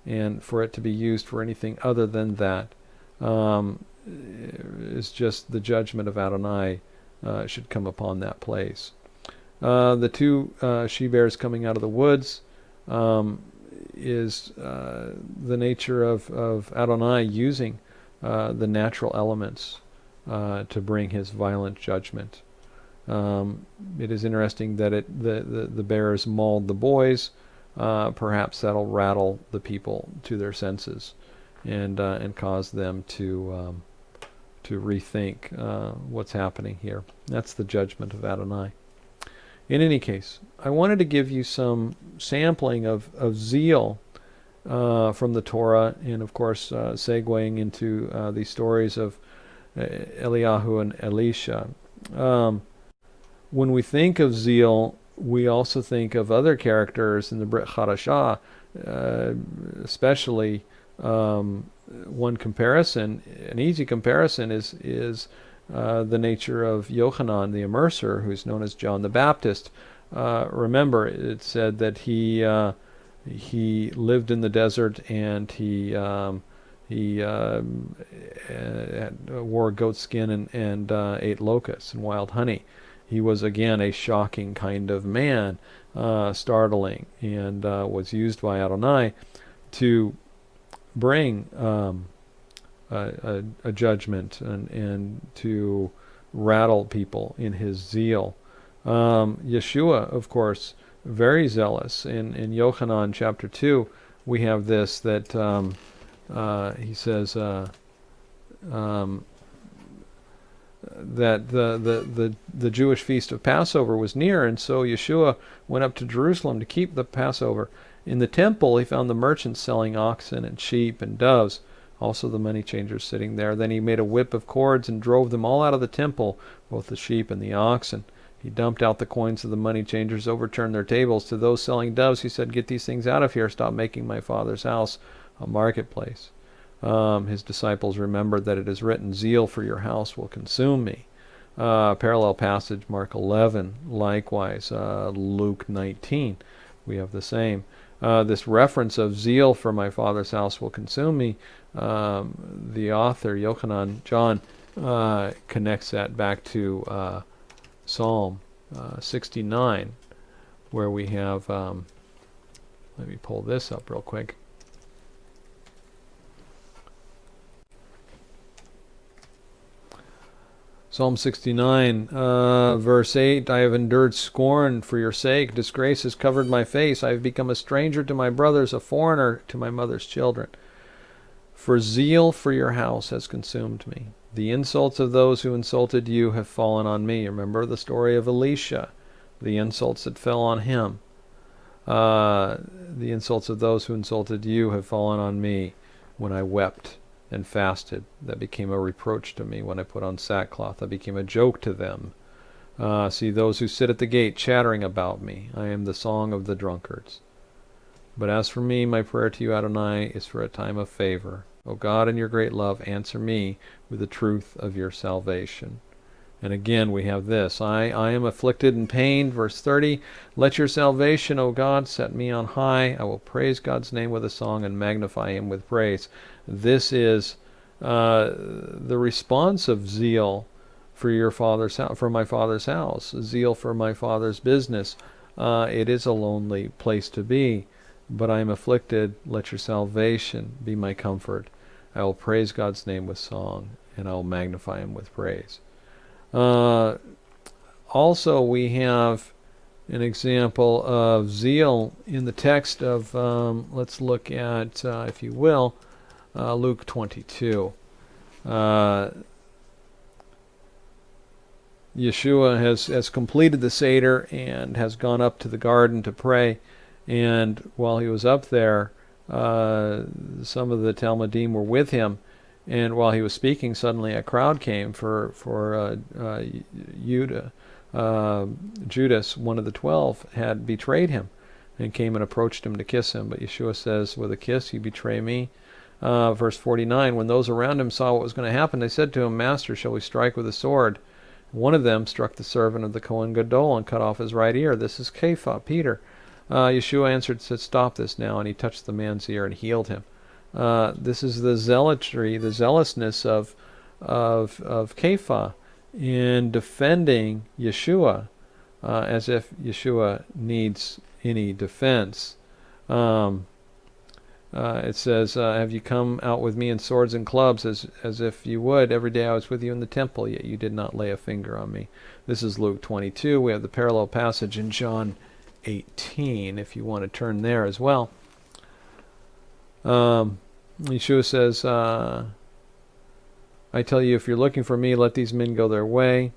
Speaker 1: and for it to be used for anything other than that is just the judgment of Adonai should come upon that place. The two she-bears coming out of the woods is the nature of Adonai using the natural elements to bring his violent judgment. It is interesting that the bears mauled the boys. Perhaps that'll rattle the people to their senses and cause them to rethink what's happening here. That's the judgment of Adonai. In any case, I wanted to give you some sampling of zeal from the Torah, and of course segueing into these stories of Eliyahu and Elisha. When we think of zeal, we also think of other characters in the Brit Chadashah, especially one comparison, an easy comparison is the nature of Yochanan the Immerser, who's known as John the Baptist. Remember, it said that he lived in the desert and he wore goat skin and ate locusts and wild honey. He was again a shocking kind of man, startling, and was used by Adonai to bring a judgment and to rattle people in his zeal. Yeshua, of course, very zealous. In Yochanan chapter 2, we have this, that he says that the Jewish feast of Passover was near, and so Yeshua went up to Jerusalem to keep the Passover. In the temple he found the merchants selling oxen and sheep and doves, also the money changers sitting there. Then he made a whip of cords and drove them all out of the temple, both the sheep and the oxen. He dumped out the coins of the money changers, overturned their tables. To those selling doves he said, "Get these things out of here, stop making my Father's house a marketplace." His disciples remembered that it is written, "Zeal for your house will consume me." Parallel passage, Mark 11, likewise, Luke 19, we have the same. This reference of zeal for my Father's house will consume me, the author, Yochanan, John, connects that back to Psalm 69, where we have, let me pull this up real quick. Psalm 69, verse 8, "I have endured scorn for your sake. Disgrace has covered my face. I have become a stranger to my brothers, a foreigner to my mother's children. For zeal for your house has consumed me. The insults of those who insulted you have fallen on me." Remember the story of Elisha, the insults that fell on him. The insults of those who insulted you have fallen on me when I wept and fasted. That became a reproach to me. When I put on sackcloth, I became a joke to them. See those who sit at the gate chattering about me. I am the song of the drunkards. But as for me, my prayer to you, Adonai, is for a time of favor. O God, in your great love, answer me with the truth of your salvation. And again we have this, I am afflicted and pained, verse 30, "Let your salvation, O God, set me on high. I will praise God's name with a song and magnify him with praise." This is the response of zeal for your Father's house, for my Father's house, zeal for my Father's business. It is a lonely place to be, but I am afflicted. Let your salvation be my comfort. I will praise God's name with song, and I will magnify him with praise. Also, we have an example of zeal in the text of, let's look at, if you will, Luke 22. Yeshua has completed the Seder and has gone up to the garden to pray, and while he was up there, some of the Talmudim were with him. And while he was speaking, suddenly a crowd came for Judas, one of the 12, had betrayed him, and came and approached him to kiss him. But Yeshua says, "With a kiss you betray me." Verse 49, when those around him saw what was going to happen, they said to him, "Master, shall we strike with a sword?" One of them struck the servant of the Kohen Gadol and cut off his right ear. This is Kepha, Peter. Yeshua answered and said, "Stop this now," and he touched the man's ear and healed him. This is the zealotry, the zealousness of Kepha in defending Yeshua, as if Yeshua needs any defense. It says, "Have you come out with me in swords and clubs, as if you would? Every day I was with you in the temple, yet you did not lay a finger on me." This is Luke 22. We have the parallel passage in John 18, if you want to turn there as well. Yeshua says, "I tell you, if you're looking for me, let these men go their way."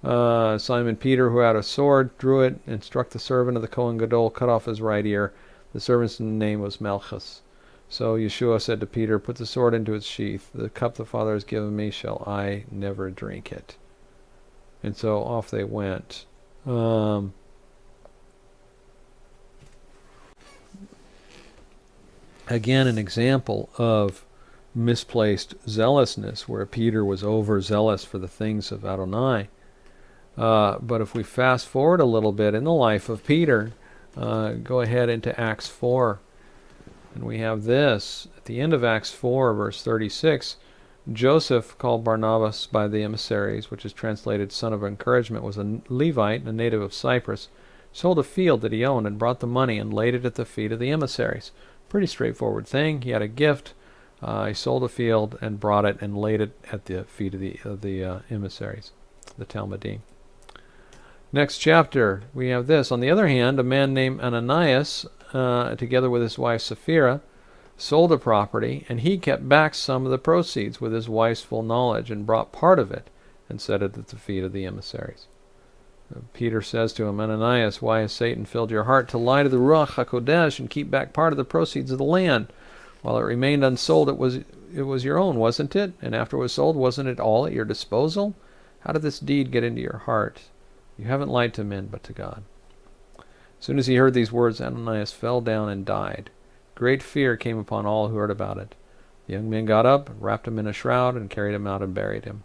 Speaker 1: Simon Peter, who had a sword, drew it and struck the servant of the Kohen Gadol, cut off his right ear. The servant's name was Malchus. So Yeshua said to Peter, "Put the sword into its sheath. The cup the Father has given me, shall I never drink it?" And so off they went. Again, an example of misplaced zealousness, where Peter was overzealous for the things of Adonai. But if we fast forward a little bit in the life of Peter, go ahead into Acts 4, and we have this. At the end of Acts 4, verse 36, Joseph, called Barnabas by the emissaries, which is translated son of encouragement, was a Levite, a native of Cyprus, sold a field that he owned and brought the money and laid it at the feet of the emissaries. Pretty straightforward thing. He had a gift. He sold a field and brought it and laid it at the feet of the emissaries, the Talmudim. Next chapter, we have this. On the other hand, a man named Ananias, together with his wife Sapphira, sold a property, and he kept back some of the proceeds with his wife's full knowledge, and brought part of it and set it at the feet of the emissaries. Peter says to him, "Ananias, why has Satan filled your heart to lie to the Ruach HaKodesh and keep back part of the proceeds of the land? While it remained unsold, it was your own, wasn't it? And after it was sold, wasn't it all at your disposal? How did this deed get into your heart? You haven't lied to men, but to God." As soon as he heard these words, Ananias fell down and died. Great fear came upon all who heard about it. The young men got up, wrapped him in a shroud, and carried him out and buried him.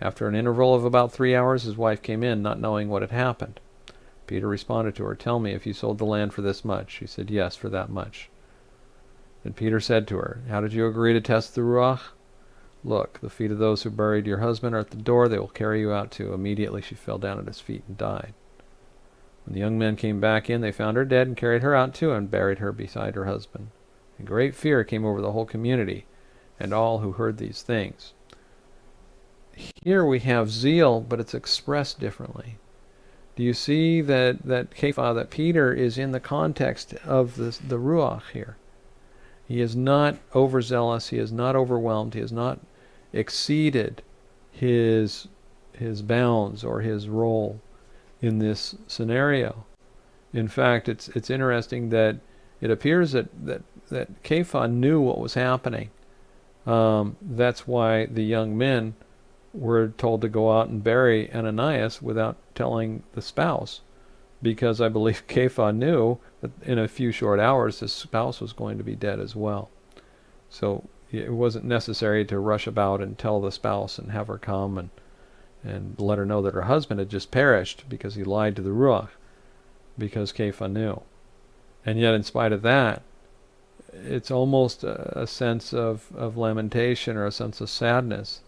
Speaker 1: After an interval of about 3 hours, his wife came in, not knowing what had happened. Peter responded to her, "Tell me, if you sold the land for this much?" She said, "Yes, for that much." Then Peter said to her, "How did you agree to test the Ruach? Look, the feet of those who buried your husband are at the door. They will carry you out too." Immediately she fell down at his feet and died. When the young men came back in, they found her dead and carried her out too and buried her beside her husband. And great fear came over the whole community and all who heard these things. Here we have zeal, but it's expressed differently. Do you see that Peter is in the context of the Ruach here? He is not overzealous. He is not overwhelmed. He has not exceeded his bounds or his role in this scenario. In fact, it's interesting that it appears that Kepha knew what was happening. That's why the young men were told to go out and bury Ananias without telling the spouse, because I believe Kepha knew that in a few short hours his spouse was going to be dead as well. So it wasn't necessary to rush about and tell the spouse and have her come and let her know that her husband had just perished because he lied to the Ruach, because Kepha knew. And yet, in spite of that, it's almost a sense of lamentation or a sense of sadness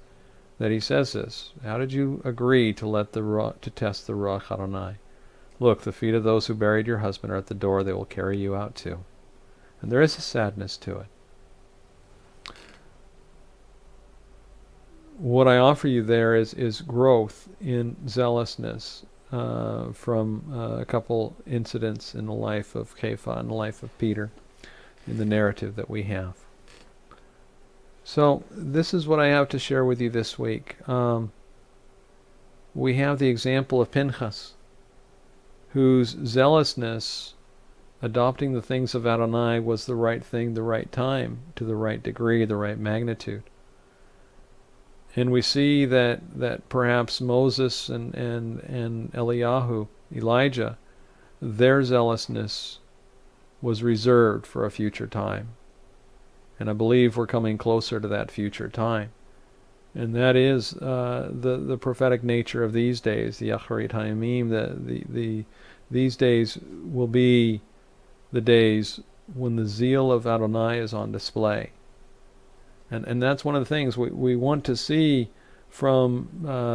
Speaker 1: that he says this. How did you agree to test the Ruach Adonai? Look, the feet of those who buried your husband are at the door. They will carry you out too. And there is a sadness to it. What I offer you there is growth in zealousness from a couple incidents in the life of Kepha and the life of Peter in the narrative that we have. So this is what I have to share with you this week. We have the example of Pinchas, whose zealousness, adopting the things of Adonai, was the right thing, the right time, to the right degree, the right magnitude. And we see that perhaps Moses and Eliyahu, Elijah, their zealousness was reserved for a future time. And I believe we're coming closer to that future time. And that is the prophetic nature of these days, the Acharit Hayamim. These days will be the days when the zeal of Adonai is on display. And that's one of the things we want to see from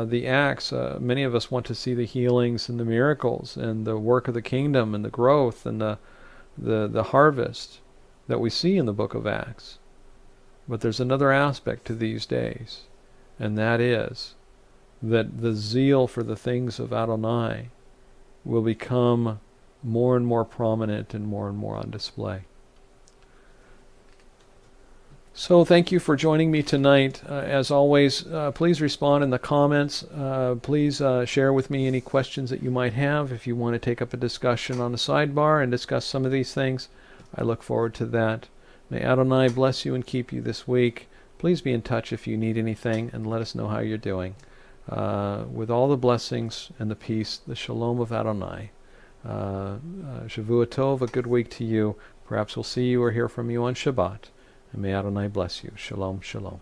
Speaker 1: the Acts. Many of us want to see the healings and the miracles and the work of the kingdom and the growth and the harvest that we see in the book of Acts. But there's another aspect to these days, and that is that the zeal for the things of Adonai will become more and more prominent and more on display. So thank you for joining me tonight. As always, please respond in the comments. Please share with me any questions that you might have. If you want to take up a discussion on the sidebar and discuss some of these things, I look forward to that. May Adonai bless you and keep you this week. Please be in touch if you need anything, and let us know how you're doing. With all the blessings and the peace, the shalom of Adonai. Shavua Tov, a good week to you. Perhaps we'll see you or hear from you on Shabbat. And may Adonai bless you. Shalom, shalom.